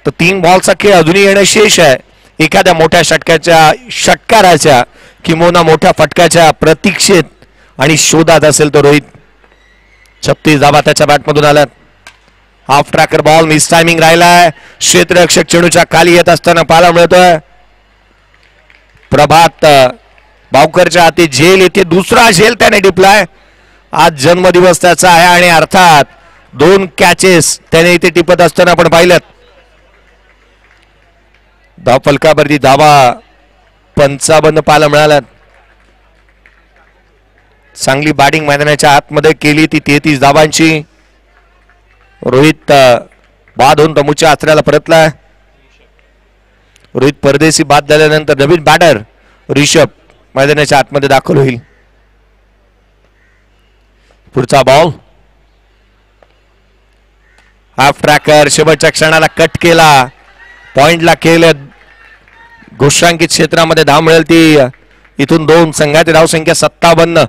तर 3 बॉलचा खेळ अजूनही येणं शेष आहे. एखाद्या मोठ्या षटकाराच्या किंवा मोठ्या फटकाच्या प्रतीक्षेत आणि शोधात असेल तो रोहित. 36 धावा त्याच्या बॅटमधून आल्यात. Half tracker ball miss timing राहिलाय. क्षेत्ररक्षक चेंडूच्या खाली येत असताना पाहायला मिळतोय. प्रभात बावकरच्या हाती झेल येते. दुसरा झेल त्याने टिपलाय. आज जन्मदिवस त्याचा आहे आणि अर्थात 2 कॅचेस त्याने इथे टिपत असताना आपण पाहिलं. धावफलकावरती धावा 55 पाहायला मिळाल्यात. चांगली बॅटिंग मैदानाच्या आतमध्ये केली ती 33 धावांची. रोहित बाद होऊन तमुच्या आचऱ्याला परतलाय. रोहित परदेशी बाद झाल्यानंतर नवीन बॅटर ऋषभ मैदानाच्या आतमध्ये दाखल होईल. पुढचा बॉल हाफ ट्रॅकर शेवटच्या क्षणाला कट केला. पॉइंटला केलं. घोषांकित क्षेत्रामध्ये धाव मिळेल ती इथून 2 संघाची धावसंख्या 57.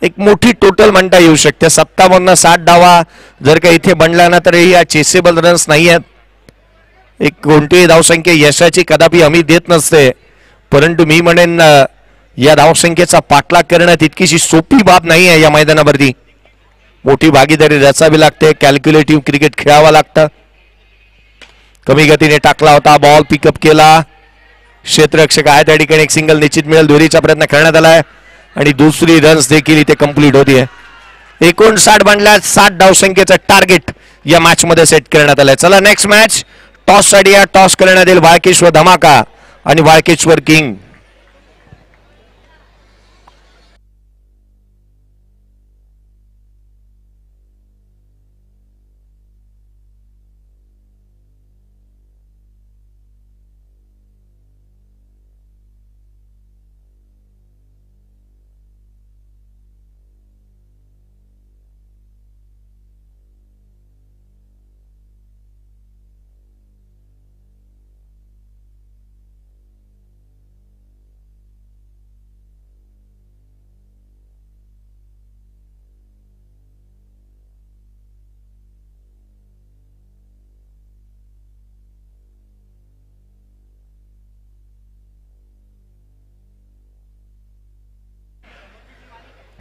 एक मोठी टोटल म्हणता येऊ शकते. 57 60 धावा जर का इथे बनला ना तर या चेसेबल रन्स नाही आहेत. एक कोणतीही धावसंख्या यशाची कदापि हमी देत नसते. परंतु मी म्हणेन या धावसंख्येचा पाठलाग करणं तितकीशी सोपी बाब नाही आहे. या मैदानावरती मोठी भागीदारी रचावी लागते. कॅल्क्युलेटिव्ह क्रिकेट खेळावं लागतं. कमी गतीने टाकला होता बॉल. पिकअप केला. क्षेत्ररक्षक आहे त्या ठिकाणी एक सिंगल निश्चित मिळेल. दुहेरीचा प्रयत्न करण्यात आलाय आणि दुसरी रन्स देखील इथे कंप्लीट होतीये. 59 बनल्या. 60 धावसंख्येचं टार्गेट या मॅच मध्ये सेट करण्यात आलंय. चला नेक्स्ट मॅच टॉस साठी टॉस करण्यात येईल वाळकेश्वर धमाका आणि वाळकेश्वर किंग.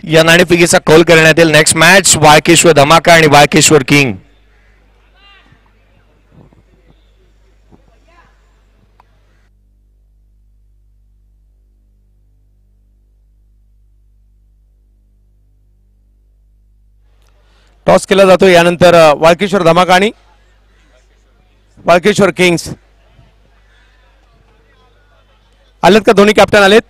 या नाणेफेकीचा कौल करण्यात येईल. नेक्स्ट मॅच वाळकेश्वर धमाका आणि वाळकेश्वर किंग. टॉस केला जातो. यानंतर वाळकेश्वर धमाका आणि वाळकेश्वर किंग्स आलेत का? दोन्ही कॅप्टन आलेत.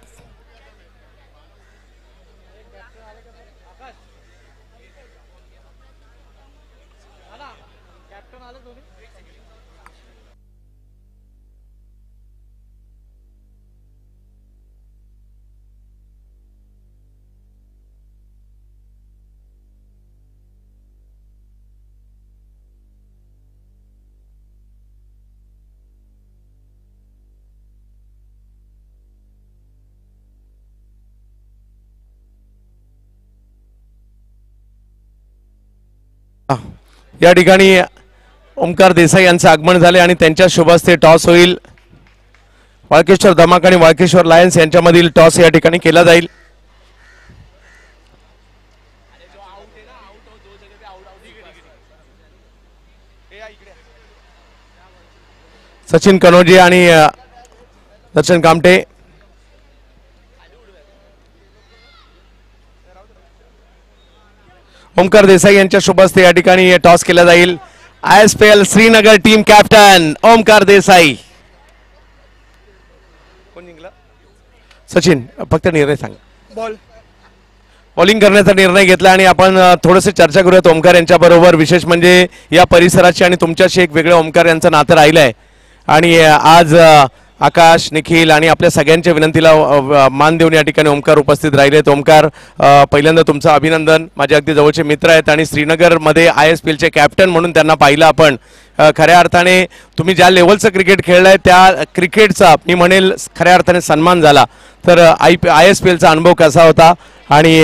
या ठिकाणी ओमकार देसाई यांचे आगमन झाले आणि त्यांच्या शुभहस्ते टॉस होईल. वाळकेश्वर धमाका आणि वाळकेश्वर लायन्स यांच्यामधील टॉस या ठिकाणी केला जाईल. सचिन कनोजी आणि दर्शन कामटे ओमकार देसाई यांच्या शुभहस्ते या ठिकाणी टॉस केला जाईल. ISPL Srinagar team captain Omkar Desai. कोण जिंकला? सचिन, फक्त निर्णय सांगा. बॉलिंग करण्याचा निर्णय घेतला आणि आपण थोडंसं चर्चा करूयात ओमकार यांच्या बरोबर. विशेष म्हणजे या परिसराची आणि तुमच्याशी एक वेगळं ओमकार यांचं नातं राहिलं आहे आणि आज आकाश, निखिल आणि आपल्या सगळ्यांच्या विनंतीला मान देऊन या ठिकाणी ओमकार उपस्थित राहिलेत. ओमकार, पहिल्यांदा तुमचं अभिनंदन. माझे अगदी जवळचे मित्र आहेत आणि श्रीनगरमध्ये ISPLचे कॅप्टन म्हणून त्यांना पाहिलं आपण. खऱ्या अर्थाने तुम्ही ज्या लेवलचं क्रिकेट खेळलाय त्या क्रिकेटचा मी म्हणेल खऱ्या अर्थाने सन्मान झाला. तर ISPLचा अनुभव कसा होता आणि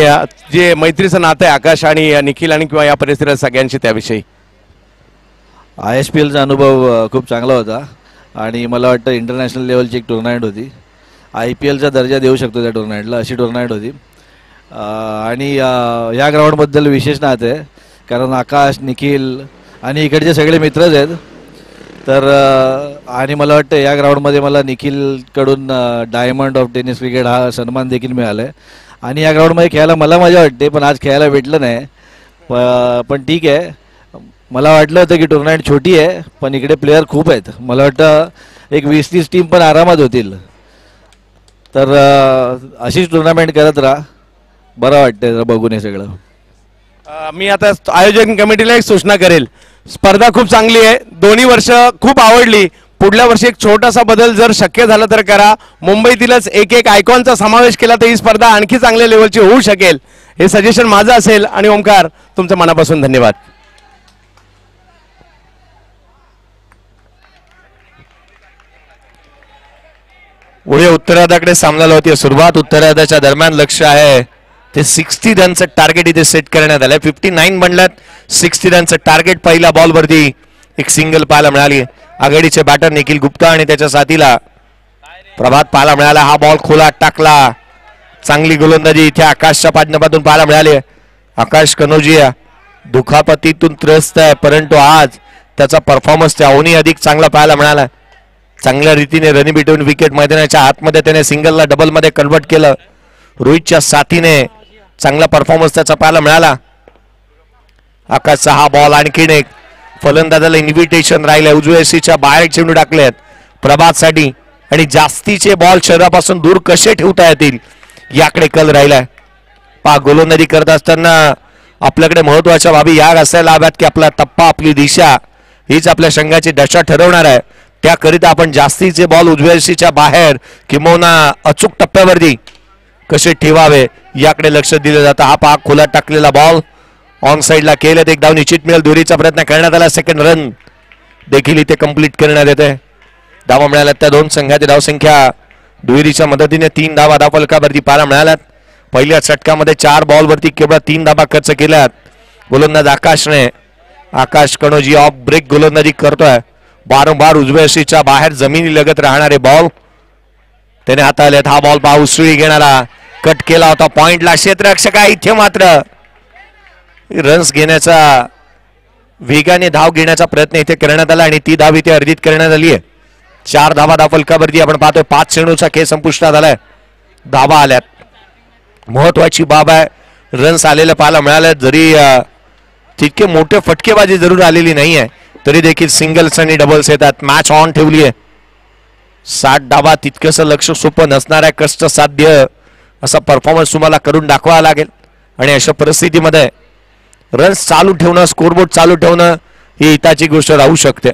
जे मैत्रीचं नातं आहे आकाश आणि निखिल आणि किंवा या परिसरात सगळ्यांशी त्याविषयी? ISPLचा अनुभव खूप चांगला होता आणि मला वाटतं इंटरनॅशनल लेवलची एक टुर्नामेंट होती. IPLचा दर्जा देऊ शकतो त्या टुर्नामेंटला, अशी टुर्नामेंट होती. आणि या ग्राउंडबद्दल विशेष नातं आहे कारण आकाश, निखिल आणि इकडचे सगळे मित्रच आहेत. तर आणि मला वाटतं या ग्राउंडमध्ये मला निखिलकडून डायमंड ऑफ टेनिस क्रिकेट हा सन्मान देखील मिळाला आहे. आणि या ग्राउंडमध्ये खेळायला मला मजा वाटते, पण आज खेळायला भेटलं नाही. पण ठीक आहे, मला वाटलं होतं की टुर्नामेंट छोटी आहे पण इकडे प्लेयर खूप आहेत. मला वाटतं एक 20-30 टीम पण आरामात होतील. तर अशीच टुर्नामेंट करत राहा, बरं वाटतं बघून हे सगळं. मी आता आयोजन कमिटीला एक सूचना करेल. स्पर्धा खूप चांगली आहे, दोन्ही वर्ष खूप आवडली. पुढल्या वर्षी एक छोटासा बदल जर शक्य झाला तर करा. मुंबईतीलच एक आयकॉनचा समावेश केला तर ही स्पर्धा आणखी चांगल्या लेवलची होऊ शकेल. हे सजेशन माझं असेल. आणि ओमकार, तुमचं मनापासून धन्यवाद. पुढे उत्तरार्धाकडे सामनाला होती सुरुवात. उत्तरार्धाच्या दरम्यान लक्ष आहे ते 60 रनचं टार्गेट इथे सेट करण्यात आलंय. 59 बनल्यात, 60 रनचं टार्गेट. पहिल्या बॉलवरती एक सिंगल पाहायला मिळाली. आघाडीचे बॅटर निखिल गुप्ता आणि त्याच्या साथीला प्रभात पाहायला मिळाला. हा बॉल खोलात टाकला. चांगली गोलंदाजी इथे आकाशच्या पाठण्यापासून पाहायला मिळाली. आकाश कनोजिया दुखापतीतून त्रस्त आहे परंतु आज त्याचा परफॉर्मन्स त्याहूनही अधिक चांगला पाहायला मिळाला. चांगल्या रीतीने रनी बिटवीन विकेट मैदानाच्या आतमध्ये त्याने सिंगलला डबलमध्ये कन्वर्ट केलं. रोहितच्या साथीने चांगला परफॉर्मन्स त्याचा पाहायला मिळाला. आकाशचा हा बॉल आणखीन एक फलंदाजाला इन्व्हिटेशन राहिलंय. उजव्या सीच्या बाहेर चेंडू टाकलेत प्रभातसाठी आणि जास्तीचे बॉल शरीरापासून दूर कसे ठेवता येतील याकडे कल राहिलाय. गोलंदाजी करत असताना आपल्याकडे महत्वाच्या बाबी या असायला हव्यात की आपला टप्पा, आपली दिशा हीच आपल्या संघाची दशा ठरवणार आहे. त्याकरिता आपण जास्तीचे बॉल उजव्या सीच्या बाहेर किंवा अचूक टप्प्यावरती कसे ठेवावे याकडे लक्ष दिलं जातं. हा पाक खोलात टाकलेला बॉल ऑन साईडला केलेत. एक धाव निश्चित मिळेल. दुरीचा प्रयत्न करण्यात आला. सेकंड रन देखील इथे कंप्लीट करण्यात येते. धावा मिळाल्यात त्या दोन संघाची धावसंख्या दुहेरीच्या मदतीने 3 धावा धावफलकावरती पाहायला मिळाल्यात. पहिल्या षटकामध्ये 4 बॉलवरती केवळ 3 धावा खर्च केल्यात. गोलंदाज आकाश कणोजी ऑफ ब्रेक गोलंदाजी करतोय. वारंवार उजव्या सीच्या बाहेर जमिनी लगत राहणारे बॉल त्याने हाताळलेत. हा बॉल उसळी घेणारा कट केला होता पॉइंटला क्षेत्ररक्षका. इथे मात्र रन्स घेण्याचा वेगाने धाव घेण्याचा प्रयत्न इथे करण्यात आला आणि ती धाव इथे अर्जित करण्यात आली आहे. 4 धावा धावफलकावरती आपण पाहतोय. 5 चेंडूचा खेळ संपुष्टात आलाय. धावा आल्यात. महत्वाची बाब आहे. रन्स आलेले पाहायला मिळाले. जरी तितके मोठे फटकेबाजी जरूर आलेली नाही आहे तरी देखील सिंगल्स आणि डबल्स येतात. मॅच ऑन ठेवली आहे. 60 धावा तितकंसं लक्ष सोपं नसणार आहे. कष्ट साध्य असा परफॉर्मन्स तुम्हाला करून दाखवावा लागेल आणि अशा परिस्थितीमध्ये रन्स चालू ठेवणं, स्कोरबोर्ड चालू ठेवणं ही हिताची गोष्ट राहू शकते.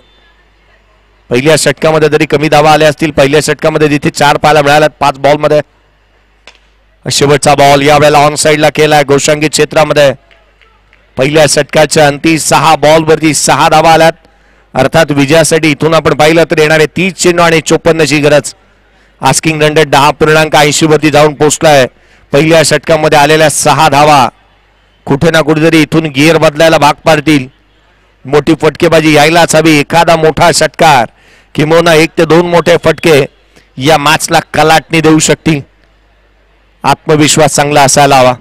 पहिल्या षटकामध्ये जरी कमी धावा आल्या असतील, पहिल्या षटकामध्ये जिथे 4 पाहायला मिळाल्यात 5 बॉलमध्ये. शेवटचा बॉल यावेळेला ऑन साइडला केलाय गोशांगी क्षेत्रामध्ये. पहिल्या षटकाच्या अंतिम 6 बॉलवरती 6 धावा आल्यात. अर्थात विजयासाठी इथून आपण पाहिलं तर येणारे 30 चेंडू आणि 54ची गरज. आस्किंग रन रेट 10.80 वरती जाऊन पोहोचलाय. पहिल्या षटकामध्ये आलेल्या 6 धावा कुठे ना कुठेतरी इथून गिअर बदलायला भाग पाडतील. मोठी फटकेबाजी यायलाच हवी. एखादा मोठा षटकार किंवा 1 ते 2 मोठे फटके या मॅचला कलाटणी देऊ शकतील. आत्मविश्वास चांगला असायला हवा.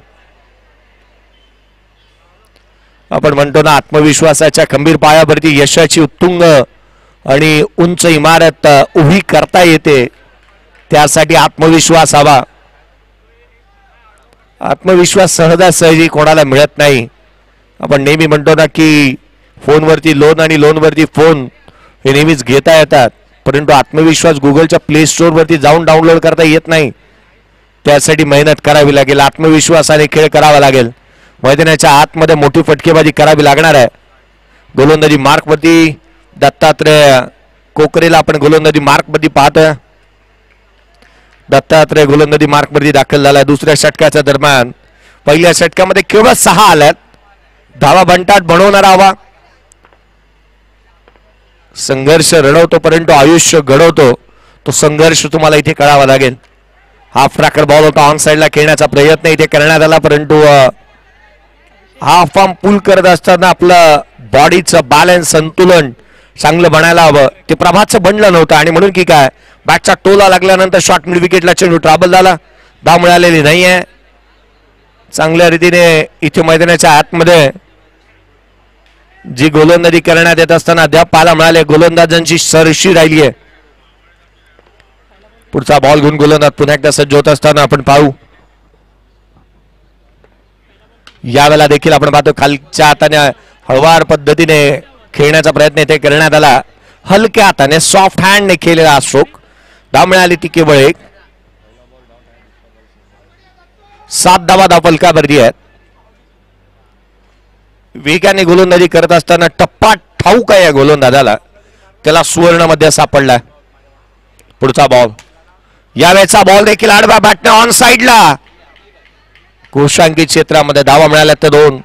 आपण म्हणतो ना आत्मविश्वासाच्या खंबीर पायावरती यशाची उत्तुंग आणि उंच इमारत उभी करता येते. त्यासाठी आत्मविश्वास हवा. आत्मविश्वास सहजासहजी कोणाला मिळत नाही. आपण नेहमी म्हणतो ना की फोनवरती लोन आणि लोनवरती फोन हे नेहमीच घेता येतात, परंतु आत्मविश्वास गुगलच्या प्ले स्टोअरवरती जाऊन डाउनलोड करता येत नाही. त्यासाठी मेहनत करावी लागेल. आत्मविश्वासाने खेळ करावा लागेल. मैदानाच्या आतमध्ये मोठी फटकेबाजी करावी लागणार आहे. गोलंदाजी मार्कवरती दत्तात्रय कोकरेला आपण गोलंदाजी मार्कवरती पाहतोय. दत्तात्रय गोलंदाजी मार्कवरती दाखल झालाय. दुसऱ्या षटकाच्या दरम्यान पहिल्या षटकामध्ये केवळ 6 आल्यात. धावा बंटाट बनवणारा हवा. संघर्ष रडवतो परंतु आयुष्य घडवतो. तो संघर्ष तुम्हाला इथे कळावा लागेल. हाफ ट्रॅकर बॉल होता. ऑन साइडला खेळण्याचा प्रयत्न इथे करण्यात आला परंतु हाफ आर्म पुल करत असताना आपलं बॉडीचं बॅलन्स संतुलन चांगलं बनायला हवं. ते प्रभातचं बनलं नव्हतं आणि म्हणून की काय बॅटचा टोला लागल्यानंतर शॉर्ट मिड विकेटला चेंडू ट्रॅबल झाला. धाव मिळालेली नाहीये. चांगल्या रीतीने इथे मैदानाच्या आतमध्ये जी गोलंदाजी करण्यात येत असताना अद्याप पाहायला मिळाले गोलंदाजांची सरशी राहिली आहे. पुढचा बॉल घेऊन गोलंदाज पुन्हा एकदा सज्ज होत असताना आपण पाहू. यावेळेला देखील आपण पाहतो खालच्या हाताने हळवार पद्धतीने खेळण्याचा प्रयत्न इथे करण्यात आला. हलक्या हाताने सॉफ्ट हँडने खेळलेला स्ट्रोक. धाव मिळाली ती केवळ 1. 7 धावा धावफलकावरती आहेत. वेगाने गोलंदाजी करत असताना टप्पा ठाऊक आहे या गोलंदाजाला. त्याला सुवर्ण मध्ये सापडला. पुढचा बॉल. यावेळेचा बॉल देखील आडव्या बॅटने ऑन साइडला. घोषांकित क्षेत्रामध्ये धावा मिळाल्या तर 2.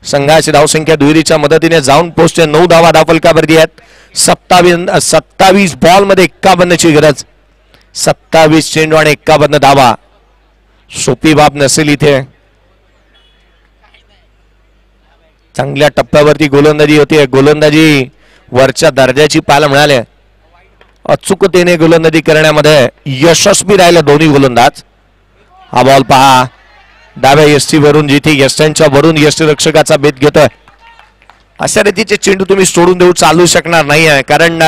संघाची धावसंख्या दुहेरीच्या मदतीने जाऊन पोहोचते. 9 धावा धावफलकावरती आहेत. 27 बॉल मध्ये 51ची गरज. 27 चेंडू आणि 51 धावा. सोपी बाब नसेल इथे. चांगल्या टप्प्यावरती गोलंदाजी होती. गोलंदाजी वरच्या दर्जाची पाहायला मिळाले. अचूकतेने गोलंदाजी करण्यामध्ये यशस्वी राहिले दोन्ही गोलंदाज. हा बॉल पहा डाव्या यष्टी वरून जिथे यष्ट्यांच्या वरून यष्टीरक्षकाचा भेद घेतोय. अशा रीतीचे चेंडू तुम्ही सोडून देऊ चालू शकणार नाही आहे. कारण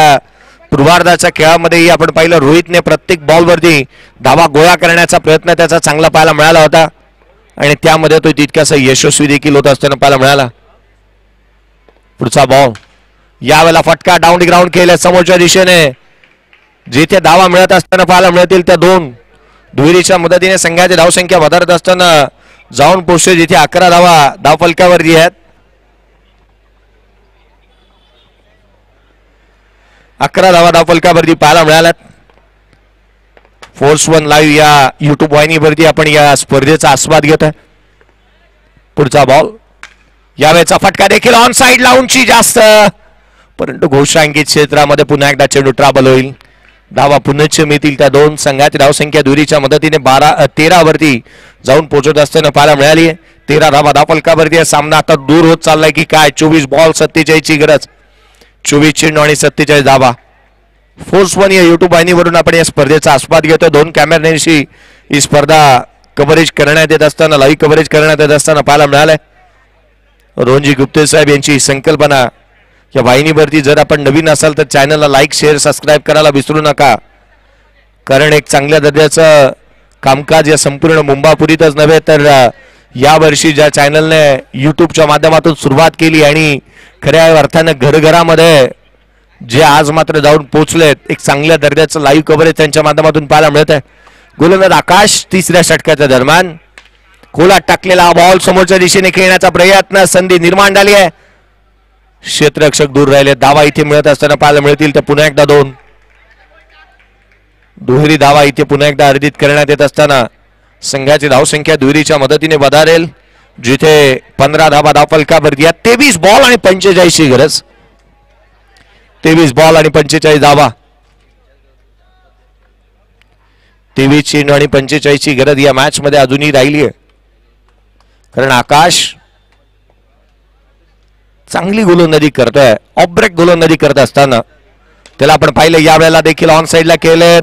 पूर्वार्धाच्या खेळामध्येही आपण पाहिलं रोहितने प्रत्येक बॉलवरती धावा गोळा करण्याचा प्रयत्न त्याचा चांगला पाहायला मिळाला होता आणि त्यामध्ये तो तितकासा यशस्वी देखील होत असताना पाहायला मिळाला. पुढचा बॉल. यावेळेला फटका डाऊन ग्राउंड केला समोरच्या दिशेने. जिथे धावा मिळत असताना पाहायला मिळतील त्या 2. दुहेरीच्या मदतीने संघाची धावसंख्या વધાरत असताना जाऊन पोहोचते जिथे 11 धावा धावफलकावरती आहेत. 11 धावा धावफलकावरती पाहायला मिळाल्यात. फोर्स 1 लाईव्ह या युट्यूब वाहिनीवरती आपण या स्पर्धेचा आस्वाद घेतोय. पुढचा बॉल. यावेळेचा फटका देखील ऑन साइड लाऊनची जास्त परंतु घोषांकित क्षेत्रामध्ये पुन्हा एकदा चेंडू ट्रॅबल होईल. धावा पुनश्च मिळतील त्या 2. संघाची धावसंख्या दुहेरीच्या मदतीने 13 वरती जाऊन पोहोचत असताना पाहायला मिळाली. 13 धावा धावफलकावरती आहे. सामना आता दूर होत चाललाय की काय. 24 बॉल 47ची गरज. 24 चेंडू आणि 47 धावा. फोर्स 1 या युट्यूब वाहिनीवरून आपण या स्पर्धेचा आस्वाद घेतो. 2 कॅमेऱ्यांशी ही स्पर्धा कव्हरेज करण्यात येत असताना, लाईव्ह कव्हरेज करण्यात येत असताना पाहायला मिळालंय. रोहनजी गुप्ते साहेब यांची संकल्पना या वाहिनीवरती. जर आपण नवीन असाल तर चॅनलला लाईक शेअर सबस्क्राईब करायला विसरू नका, कारण एक चांगल्या दर्जाचं कामकाज या संपूर्ण मुंबापुरीतच नव्हे तर या वर्षी ज्या चॅनलने युट्यूबच्या माध्यमातून सुरुवात केली आणि खऱ्या अर्थानं घरघरामध्ये जे आज मात्र जाऊन पोहोचलेत, एक चांगल्या दर्जाचं लाईव्ह कव्हरेज त्यांच्या माध्यमातून पाहायला मिळत आहे. गोलंदाज आकाश तिसऱ्या षटकाच्या दरम्यान खोलात टाकलेला बॉल समोरच्या दिशेने खेळण्याचा प्रयत्न, संधी निर्माण झाली आहे. क्षेत्ररक्षक दूर राहिले. धावा इथे मिळत असताना पाहायला मिळतील तर पुन्हा एकदा 2 दुहेरी धावा इथे पुन्हा एकदा अर्जित करण्यात येत असताना संघाची धावसंख्या दुहेरीच्या मदतीने वधारेल, जिथे 15 धावा धावफलकावरती. 23 बॉल आणि 45 ची गरज. 23 बॉल आणि 45 धावा. 23 चेंडू आणि 45 ची गरज या मॅच मध्ये अजूनही राहिली आहे, कारण आकाश चांगली गोलंदाजी करतोय. ऑफ ब्रेक गोलंदाजी करत असताना त्याला आपण पाहिलं यावेळेला देखील ऑन साईडला केले.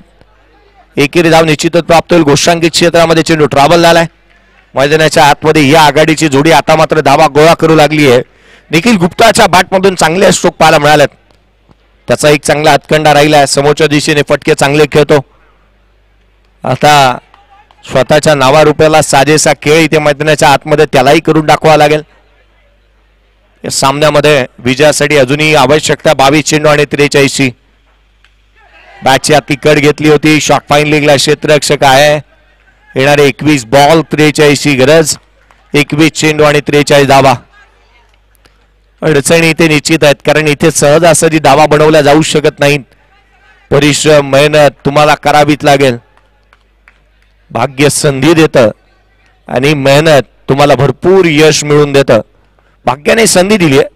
एकेरी धाव निश्चितच प्राप्त होईल. गोष्टांकित क्षेत्रामध्ये चेंडू ट्रॅव्हल झालाय. मैदानाच्या आतमध्ये ही आघाडीची जोडी आता मात्र धावा गोळा करू लागली आहे. निखिल गुप्ताच्या बॅटमधून चांगले स्ट्रोक पाहायला मिळालेत. त्याचा एक चांगला हातखंडा राहिलाय. समोरच्या दिशेने फटके चांगले खेळतो. आता स्वतःच्या नावारूपाला साजेसा खेळ इथे मैदानाच्या आतमध्ये त्यालाही करून दाखवावा लागेल. या सामन्यामध्ये विजयासाठी अजूनही आवश्यकता 22 चेंडू आणि 43 ची. बॅटची आतली कड घेतली होती. शॉट फाईन लीगला क्षेत्ररक्षक आहे. येणारे 21 बॉल 43 ची गरज. 21 चेंडू आणि 43 धावा. अडचणी इथे निश्चित आहेत, कारण इथे सहज असं जी धावा बनवल्या जाऊ शकत नाहीत. परिश्रम मेहनत तुम्हाला करावीच लागेल. भाग्य संधी देतं आणि मेहनत तुम्हाला भरपूर यश मिळवून देतं. भाग्याने संधी दिली आहे.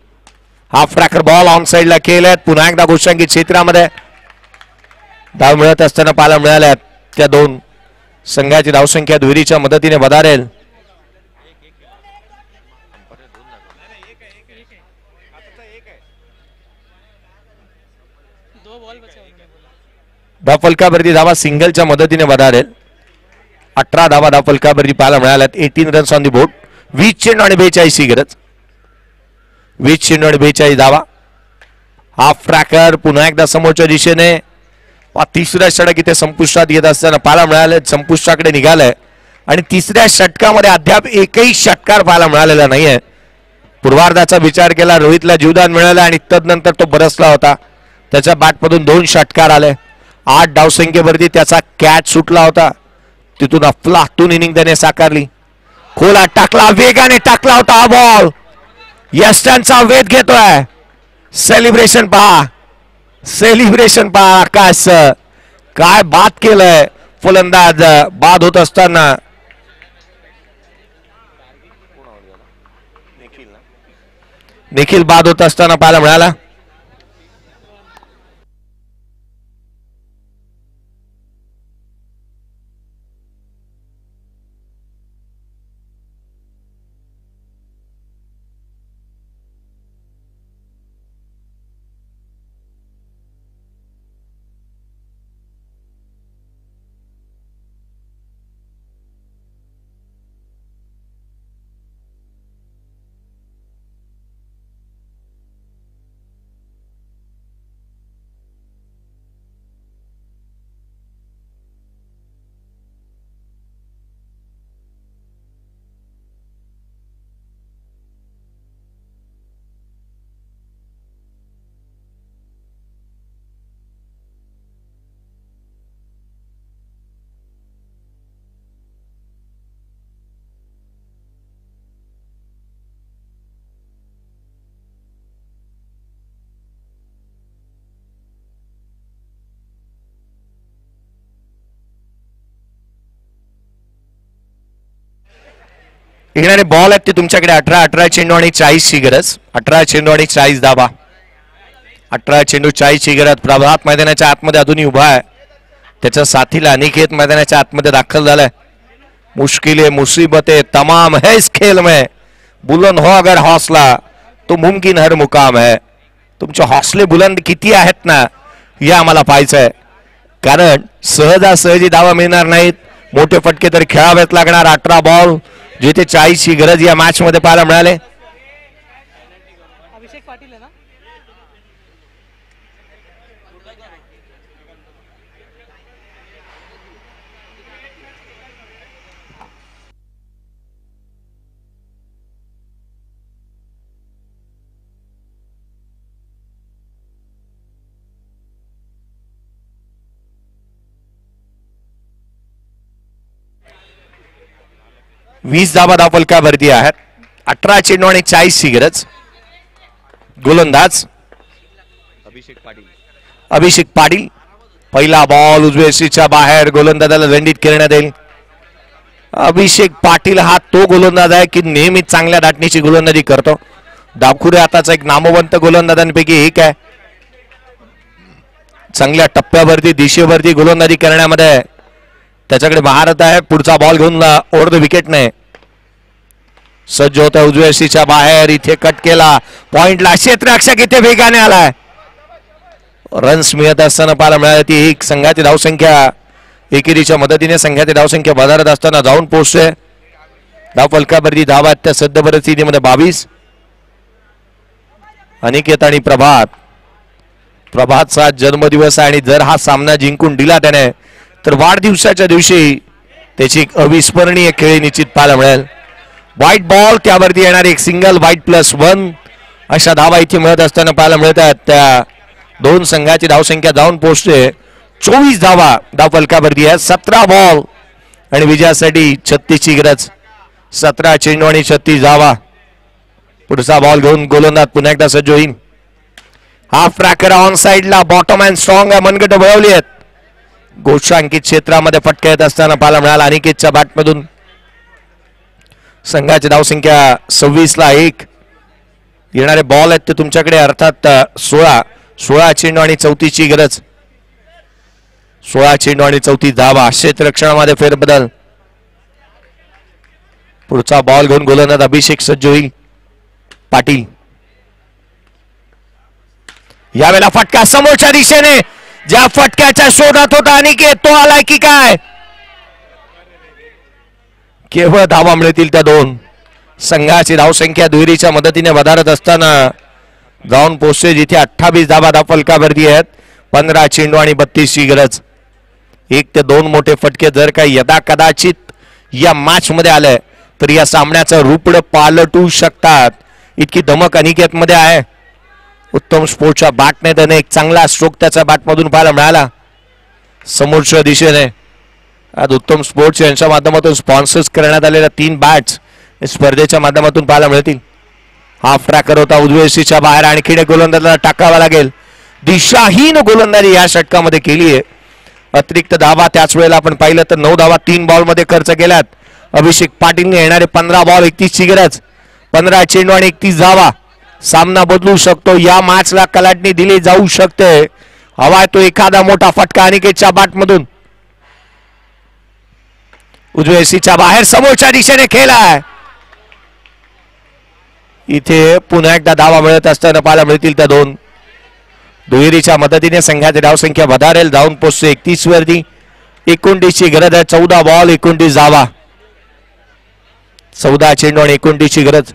हाफ ट्रॅकर बॉल ऑन साईडला केल्यात. पुन्हा एकदा गोष्टांकित क्षेत्रामध्ये धाव मिळत असताना पाहायला मिळाल्यात. त्या 2 संघाची धावसंख्या दुहेरीच्या मदतीने वधारेल. धावफलकावरती धावा सिंगलच्या मदतीने वधारेल. 18 धावा धावफलकावरती पाहायला मिळाल्यात. 18 रन्स ऑन दी बोर्ड. 20 चेंडू आणि 42 ची गरज. 20 चेंडू आणि 42 धावा. हाफ ट्रॅकर पुन्हा एकदा समोरच्या दिशेने. तिसऱ्या षटक इथे संपुष्टात येत असताना पाहायला मिळाले. संपुष्टाकडे निघालंय आणि तिसऱ्या षटकामध्ये अद्याप एकही षटकार पाहायला मिळालेला नाहीये. पूर्वार्धाचा विचार केला, रोहितला जीवदान मिळालं आणि तदनंतर तो बरसला होता. त्याच्या बॅटमधून 2 षटकार आले. 8 धावसंख्येवरती त्याचा कॅच सुटला होता. तिथून अफलातून इनिंग त्याने साकारली. खोला टाकला, वेगाने टाकला होता हा बॉल. यस्टनचा वेध घेतोय. सेलिब्रेशन पहा, सेलिब्रेशन पहा. आकाश काय बाद केलंय. फलंदाज बाद होत असताना निखिल बाद होत असताना पाहायला मिळाला. येणारे बॉल आहेत ते तुमच्याकडे 18 चेंडू आणि 40 ची गरज. 18 चेंडू आणि 40 धावा. 18 चेंडू 40 ची गरज. प्रभात मैदानाच्या आतमध्ये अजूनही उभा आहे. त्याच्या साथीला अनिकेत मैदानाच्या आतमध्ये दाखल झालाय. मुश्किलें मुसीबतें तमाम है इस खेल में, बुलंद हो अगर हौसला तो मुमकिन हर मुकाम है. तुमचे हौसले बुलंद किती आहेत ना, हे आम्हाला पाहायचंय, कारण सहजासहजी धावा मिळणार नाहीत. मोठे फटके तर खेळावेच लागणार. 18 बॉल जिथे 40 ची गरज या मॅच मध्ये पाहायला मिळाले. अभिषेक पाटील आहे ना. 20 धावा धावफलकावरती आहेत. 18 चेंडू आणि 40 ची गरज. गोलंदाज अभिषेक पाटील. पहिला बॉल उजव्या यष्टीच्या बाहेर. गोलंदाजाला दंडित करण्यात येईल. अभिषेक पाटील हा तो गोलंदाज आहे की नेहमी चांगल्या दाटणीची गोलंदाजी करतो. डावखुरे आताचा एक नामवंत गोलंदाजांपैकी एक आहे. चांगल्या टप्प्यावरती दिशेवरती गोलंदाजी करण्यामध्ये त्याच्याकडे महारत आहे. पुढचा बॉल घेऊन ओव्हर द विकेटने सज्ज होता उजव्या यष्टीच्या बाहेर. इथे कट केला. पॉइंटला क्षेत्ररक्षक इथे वेगाने आलाय. रन्स मिळत असताना पाहायला मिळाली ती एक संघाची धावसंख्या एकेरीच्या मदतीने संघाची धावसंख्या वधारत असताना जाऊन पोहोचते. धावफलकावरती धावा त्या सद्य परिस्थितीमध्ये 22. अनिकेत आणि प्रभातचा जन्मदिवस आहे आणि जर हा सामना जिंकून दिला त्याने तर वाढदिवसाच्या दिवशी त्याची एक अविस्मरणीय खेळी निश्चित पाहायला मिळेल. व्हाईट बॉल त्यावरती येणारी एक सिंगल व्हाईट +1 अशा धावा इथे मिळत असताना पाहायला मिळतात. त्या दोन संघाची धावसंख्या जाऊन पोहोचते 24 धावा धावफलकावरती आहे. 17 बॉल आणि विजयासाठी 36 ची गरज. 17 चेंडू आणि 36 धावा. पुढचा बॉल घेऊन गोलंदाज पुन्हा एकदा सज्ज होईल. हाफ ट्रॅकर ऑन साइडला. बॉटम अँड स्ट्रॉंग मनगट वळवली आहेत. गोष्टांकित क्षेत्रामध्ये फटका येत असताना पाहायला मिळाला अनिकेतच्या बॅटमधून. संघाची धावसंख्या 26 ला 1. येणारे बॉल आहेत ते तुमच्याकडे अर्थात 16 चेंडू आणि 34 ची गरज. 16 चेंडू आणि 34 धावा. क्षेत्ररक्षणामध्ये फेरबदल. पुढचा बॉल घेऊन गोलंदाज अभिषेक सज्ज होईल. पाटील यावेळेला फटका समोरच्या दिशेने. ज्या फटक्याच्या शोधात होता अनिकेत तो आलाय की काय. केवळ धावा मिळतील त्या दोन. संघाची धावसंख्या दुहेरीच्या मदतीने वधारत असताना जाऊन पोहोचते जिथे 28 धावा धावफलकावरती आहेत. 15 चेंडू आणि 32 ची गरज. 1 ते 2 मोठे फटके जर काही यदा कदाचित या मॅच मध्ये आले तर या सामन्याचं रूपड पालटू शकतात. इतकी धमक अनिकेत मध्ये आहे. उत्तम स्पोर्टच्या बॅटने त्याने एक चांगला स्ट्रोक त्याच्या बॅटमधून पाहायला मिळाला. समोरच्या दिशेने आज उत्तम स्पोर्ट्स यांच्या माध्यमातून स्पॉन्सर्स करण्यात आलेल्या 3 बॅट्स स्पर्धेच्या माध्यमातून पाहायला मिळतील. हाफ ट्रॅकर होता उजव्या यष्टीच्या बाहेर. आणखीन एक गोलंदाजाला टाकावा लागेल. दिशाहीन गोलंदाजी या षटकामध्ये केली आहे. अतिरिक्त धावा त्याच वेळेला आपण पाहिलं तर 9 धावा 3 बॉल मध्ये खर्च केल्यात. अभिषेक पाटीलने येणारे 15 बॉल 31 ची गरज. 15 चेंडू आणि 31 धावा. सामना बदलू शकतो. या मॅचला कलाटणी दिली जाऊ शकते. हवाय तो एखादा मोठा फटका अनिकेतच्या बॅटमधून. उजव्या यष्टीच्या बाहेर समोरच्या दिशेने खेळलाय. इथे पुन्हा एकदा धावा मिळत असताना पाहायला मिळतील त्या दोन. दुहेरीच्या मदतीने संघाची धावसंख्या वधारेल. जाऊन पोहोचते 31 वरती. 29 ची गरज आहे. 14 बॉल 29 धावा. 14 चेंडू आणि 29 ची गरज.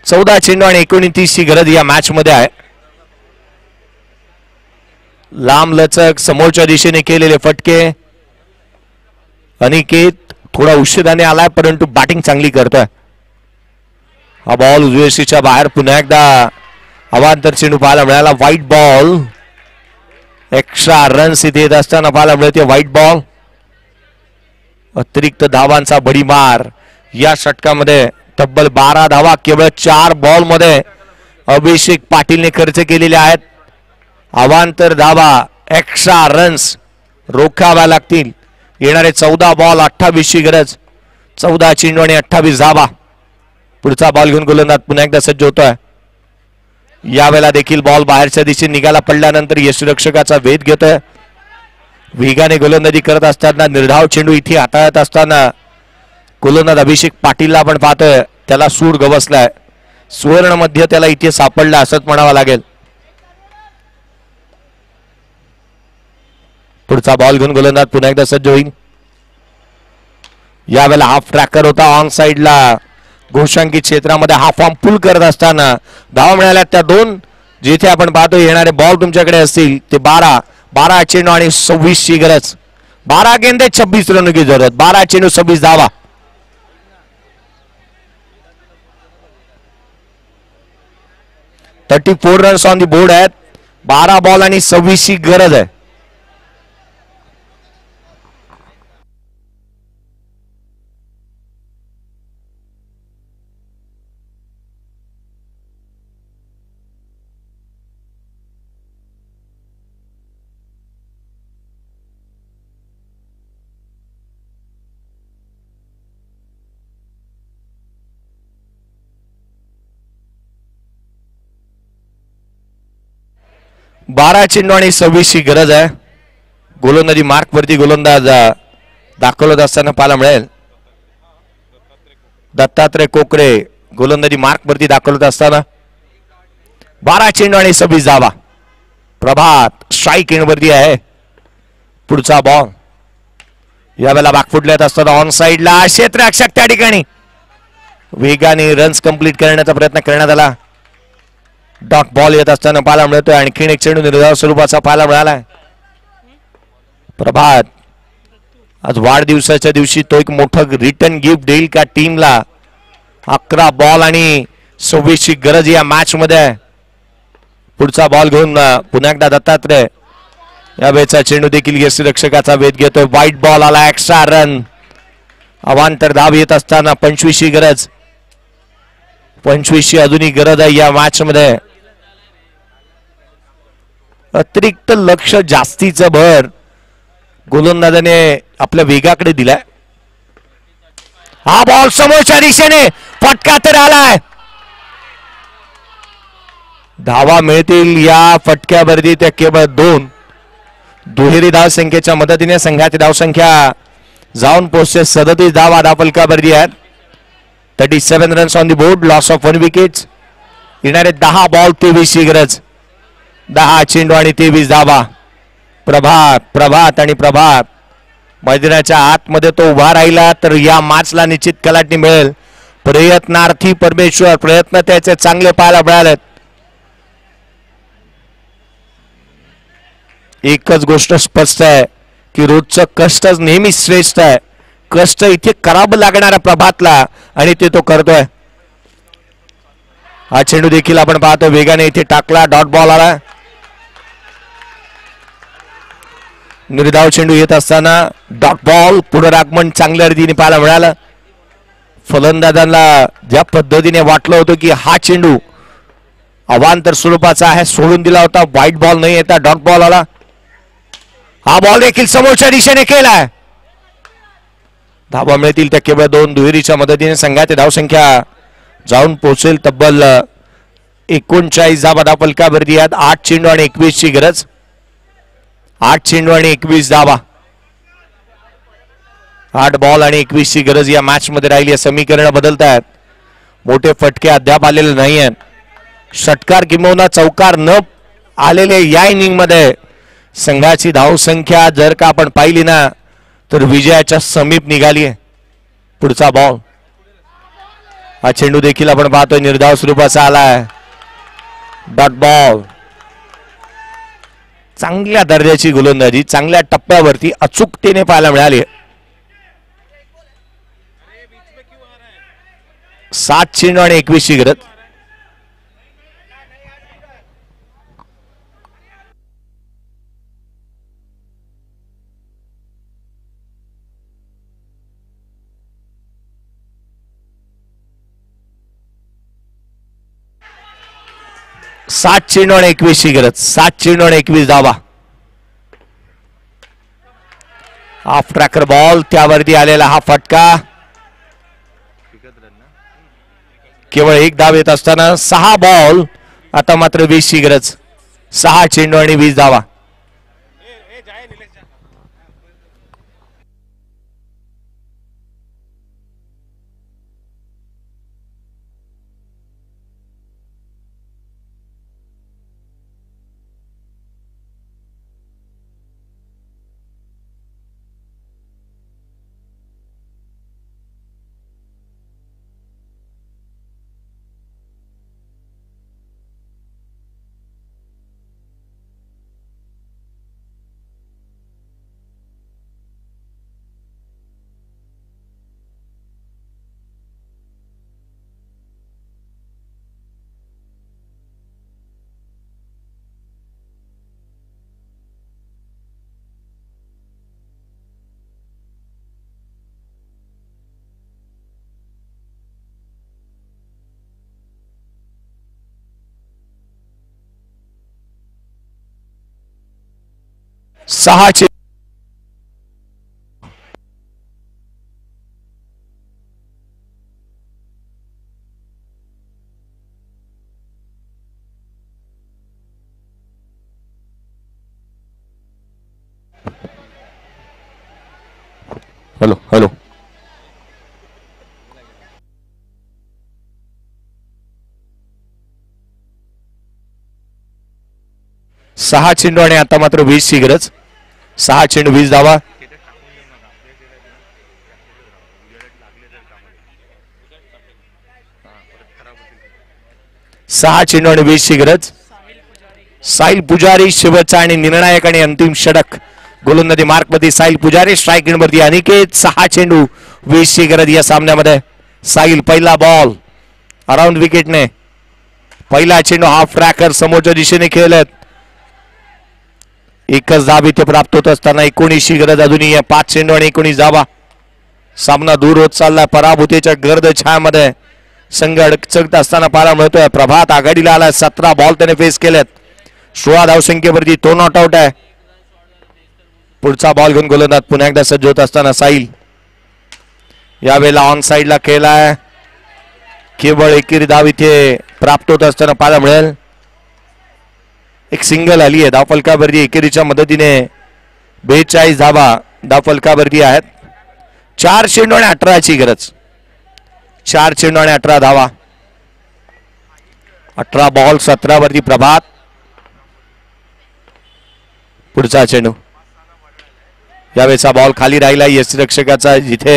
14 चेंडू आणि 29 ची गरज या मॅच मध्ये आहे. लांब लचक समोरच्या दिशेने केलेले फटके. अनिकेत थोडा उशिराने आलाय परंतु बॅटिंग चांगली करतोय. हा बॉल उजव्या यष्टीच्या बाहेर. पुन्हा एकदा अवांतर चेंडू पाहायला मिळाला. White ball. एक्स्ट्रा रन्स इथे येत असताना पाहायला मिळते. White ball. अतिरिक्त धावांचा बडीमार या षटकामध्ये. तब्बल 12 धावा केवळ 4 बॉल मध्ये अभिषेक पाटीलने खर्च केलेले आहेत. अवांतर धावा एक्स्ट्रा रन्स रोखाव्या लागतील. येणारे 14 बॉल 28 ची गरज. 14 चेंडू आणि 28 धावा. पुढचा बॉल घेऊन गोलंदाज पुन्हा एकदा सज्ज होतोय. यावेळेला देखील बॉल बाहेरच्या दिशेने निघाला पडल्यानंतर यष्टिरक्षकाचा वेध घेतोय. वेगाने गोलंदाजी करत असताना निर्धाव चेंडू इथे हाताळत असताना गोलंदाज अभिषेक पाटीलला आपण पाहतोय. त्याला सूर गवसलाय. सुवर्ण मध्य त्याला इथे सापडला असंच म्हणावं लागेल. पुढचा पुढचा बॉल घेऊन गोलंदाज पुन्हा एकदा सज्ज होईल. यावेळेला हाफ ट्रॅकर होता ऑन साइडला घोषांकित क्षेत्रामध्ये हा फॉर्म पुल करत असताना धावा मिळाल्या त्या दोन. जिथे आपण पाहतो येणारे बॉल तुमच्याकडे असतील ते 12 चेंडू आणि 26 ची गरज. 12 गेंदे 26 रन की जरूरत. 12 चेंडू 26 धावा. $34 रन्स ऑन दी बोर्ड आहेत. 12 बॉल आणि 26 ची गरज आहे. बारा चेंडू आणि 26 ची गरज आहे. गोलंदाजी मार्क वरती गोलंदाज दाखवत असताना पाहायला मिळेल. दत्तात्रय कोकरे गोलंदाजी मार्क वरती दाखवत असताना 12 चेंडू आणि 26 धावा. प्रभात स्ट्राईक एंड वरती आहे. पुढचा बॉल यावेळेला बागफुटल्यात असताना ऑन साइडला क्षेत्ररक्षक त्या ठिकाणी वेगाने रन्स कंप्लीट करण्याचा प्रयत्न करण्यात आला. डॉट बॉल येत असताना पाहायला मिळतोय. आणखीन एक चेंडू निर्धाव स्वरूपाचा पाहायला मिळालाय. प्रभात आज वाढदिवसाच्या दिवशी तो एक मोठं रिटर्न गिफ्ट देईल का टीमला. 11 बॉल आणि 26 ची गरज या मॅच मध्ये. पुढचा बॉल घेऊन पुन्हा एकदा दत्तात्रय. या वेळचा चेंडू देखील यष्टीरक्षकाचा वेध घेतोय. व्हाईट बॉल आला. Extra run. अवांतर धाव येत असताना 25 ची गरज. 25 ची अजूनही गरज आहे या मॅच मध्ये. अतिरिक्त लक्ष जास्तीचं भर गोलंदाजाने आपल्या वेगाकडे दिलाय. हा बॉल समोरच्या दिशेने फटका तर आलाय. धावा मिळतील या फटक्यावरती त्या केवळ 2. दुहेरी धाव संख्येच्या मदतीने संघाची धावसंख्या जाऊन पोहोचते 37 धावा धावफलकावरती आहेत. 37 runs on the board. Loss of 1 wickets. येणारे 10 बॉल 23 ची गरज. 10 चेंडू आणि 23 धावा. प्रभात आणि प्रभात मैदानाच्या आतमध्ये तो उभा राहिला तर या मॅचला निश्चित कलाटणी मिळेल. प्रयत्नार्थी परमेश्वर. प्रयत्न त्याचे चांगले पाहायला मिळालेत. एकच गोष्ट स्पष्ट आहे की रोजचं कष्टच नेहमी श्रेष्ठ आहे. कष्ट इथे करावं लागणारा प्रभातला आणि ते तो करतोय. हा चेंडू देखील आपण पाहतो वेगाने इथे टाकला. डॉट बॉल आला. निर्धाव चेंडू येत असताना डॉट बॉल. पुनरागमन चांगल्या रीतीने पाहायला मिळालं. फलंदाजांना ज्या पद्धतीने वाटलं होतं की हा चेंडू अवांतर स्वरूपाचा आहे सोडून दिला होता. व्हाईट बॉल नाही येता डॉट बॉल आला. हा बॉल देखील समोरच्या दिशेने केलाय. धावा मिळतील त्या केवळ 2. दुहेरीच्या मदतीने संघाची धावसंख्या जाऊन पोहोचेल तब्बल 39 धावा धावफलकावरती आहेत. 8 चेंडू आणि 21 ची गरज. 8 चेंडू आणि 21 धावा. 8 बॉल आणि 21 ची गरज या मॅच मध्ये राहिली. समीकरण बदलत आहेत. मोठे फटके अद्याप आलेले नाही आहेत. षटकार किंबहुना चौकार न आलेले या इनिंग मध्ये संघाची धावसंख्या जर का आपण पाहिली ना तर विजयाच्या समीप निघाली आहे. पुढचा बॉल. हा चेंडू देखील आपण पाहतोय निर्धाव स्वरूपाचा आलाय. Dot ball. चांगल्या दर्जाची गोलंदाजी चांगल्या टप्प्यावरती अचूकतेने पाहायला मिळाली. 7 चेंडू आणि 21 ची गरज. सात चेंडू आणि 21 ची गरज. 7 चेंडू आणि 21 धावा. हाफ ट्रॅकर बॉल त्यावरती आलेला हा फटका. केवळ 1 धाव येत असताना 6 बॉल. आता मात्र 20 ची गरज. 6 चेंडू आणि 20 धावा. 6 चेंडू हॅलो हॅलो 6 चेंडू आणि आता मात्र 20 ची गरज 6 चेंडू 20 धावा 6 चेंडू आणि 20 ची गरज साहिल पुजारी शेवटचा आणि निर्णायक आणि अंतिम षटक गोलंदाजी मार्कमध्ये साहिल पुजारी स्ट्राईक रेंजवरती अनिकेत 6 चेंडू 20 ची गरज या सामन्यामध्ये साहिल पहिला बॉल अराउंड विकेटने पहिला चेंडू हाफ ट्रॅकर समोरच्या दिशेने खेळलेत एकच धाव इथे प्राप्त होत असताना 19 ची गरज अजूनही 5 चेंडू आणि 19 धावा सामना दूर होत चाललाय पराभूतीच्या गर्द छायामध्ये संघ अडचणत असताना पाहायला मिळतोय प्रभात आघाडीला आलाय 17 बॉल त्याने फेस केलेत 16 धावसंख्येवरती तो नॉट आउट आहे पुढचा बॉल घेऊन गोलंदाज पुन्हा एकदा सज्ज होत असताना साहिल यावेळेला ऑन साइडला खेळलाय केवळ एकेरी धाव इथे प्राप्त होत असताना पाहायला मिळेल एक सिंगल आली आहे धावफलकावरती एकेरीच्या मदतीने 42 धावा धावफलकावरती आहेत 4 चेंडू आणि 18 ची गरज 4 चेंडू आणि 18 धावा 18 बॉल 17 वरती प्रभात पुढचा चेंडू यावेळेचा बॉल खाली राहिला यष्टिरक्षकाचा जिथे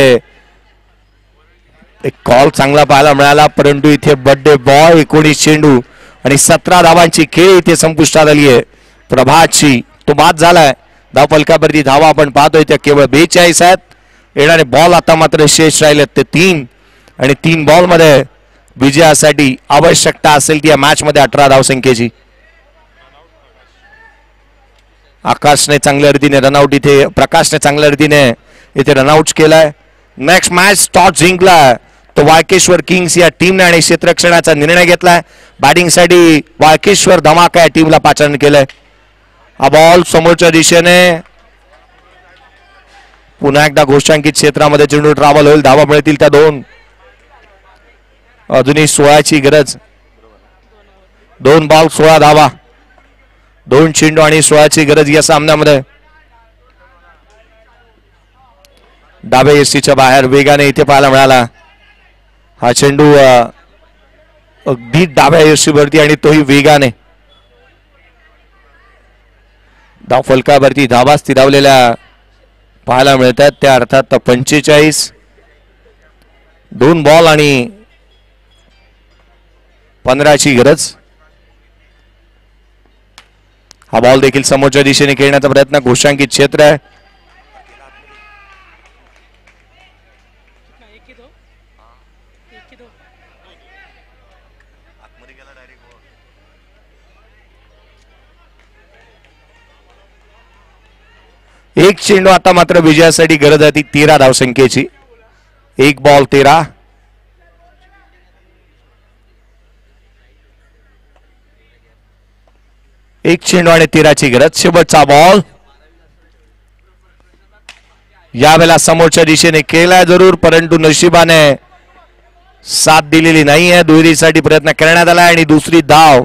एक कॉल चांगला पाहायला मिळाला परंतु इथे बर्थडे बॉय 19 चेंडू आणि 17 धावांची खेळ इथे संपुष्टात आली आहे प्रभातची तो बाद झालाय धावफलकावरती धावा आपण पाहतोय त्या केवळ 42 आहेत येणारे बॉल आता मात्र शेष राहिलेत ते 3 आणि 3 बॉल मध्ये विजयासाठी आवश्यकता असेल ती या मॅच मध्ये 18 धावसंख्येची आकाशने चांगल्या रीतीने रनआउट इथे प्रकाशने चांगल्या रीतीने इथे रनआउट केलाय नेक्स्ट मॅच टॉस जिंकला तो वाळकेश्वर किंग्स या टीमने आणि क्षेत्ररक्षणाचा निर्णय घेतलाय बॅटिंग साठी वाळकेश्वर धमाका या टीमला पाचारण केलंय हा बॉल समोरच्या दिशेने पुन्हा एकदा घोषांकित क्षेत्रामध्ये चेंडू ट्रॅव्हल होईल धावा मिळतील त्या 2 अजूनही 16 ची गरज 2 बॉल 16 धावा 2 चेंडू आणि 16 ची गरज या सामन्यामध्ये डाव्या यष्टीच्या बाहेर वेगाने इथे पाहायला मिळाला हा चेंडू अगदी डाव्या यष्टीवरती आणि तोही वेगाने धावफलकावरती धावा स्थिरावलेल्या पाहायला मिळतात त्या अर्थात 45 2 बॉल आणि 15 ची गरज हा बॉल देखील समोरच्या दिशेने खेळण्याचा प्रयत्न घोषांकित क्षेत्र आहे एक चेंडू आता मात्र विजयासाठी गरज आहे ती 13 धावसंख्येची 1 बॉल 13 एक चेंडू आणि 13 ची गरज शेवटचा बॉल यावेळेला समोरच्या दिशेने केलाय जरूर परंतु नशिबाने साथ दिलेली नाही आहे दुहेरीसाठी प्रयत्न करण्यात आला आणि दुसरी धाव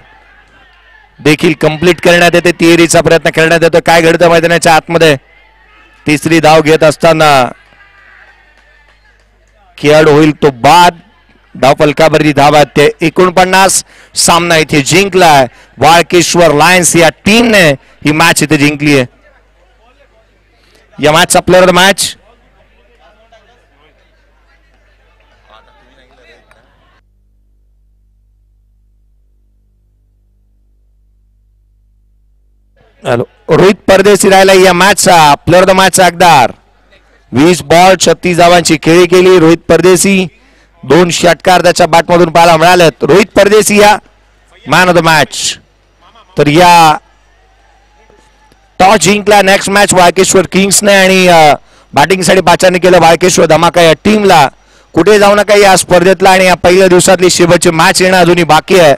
देखील कंप्लीट करण्यात येते तिहेरीचा प्रयत्न करण्यात येतो काय घडतं मैदानाच्या आतमध्ये तिसरी धाव घेत असताना खेळाडू होईल तो बाद धावफलकावरती धावा ते 49 सामना इथे जिंकलाय वाळकेश्वर लायन्स या टीमने ही मॅच इथे जिंकली आहे या मॅचचा player of the match Rohit Pardeshi राहिला या मॅचचा प्लेअर ऑफ द मॅचचा हकदार 20 बॉल 36 धावांची खेळी केली रोहित परदेशी 2 षटकार त्याच्या बॅटमधून पाहायला मिळालेत रोहित परदेशी या मॅन ऑफ द मॅच तर या टॉस जिंकला नेक्स्ट मॅच वाळकेश्वर किंग्सने आणि बॅटिंगसाठी पाचारण केलं वाळकेश्वर धमाका या टीमला कुठे जाऊ नका या स्पर्धेतला आणि या पहिल्या दिवसातली शेवटची मॅच येणं अजूनही बाकी आहे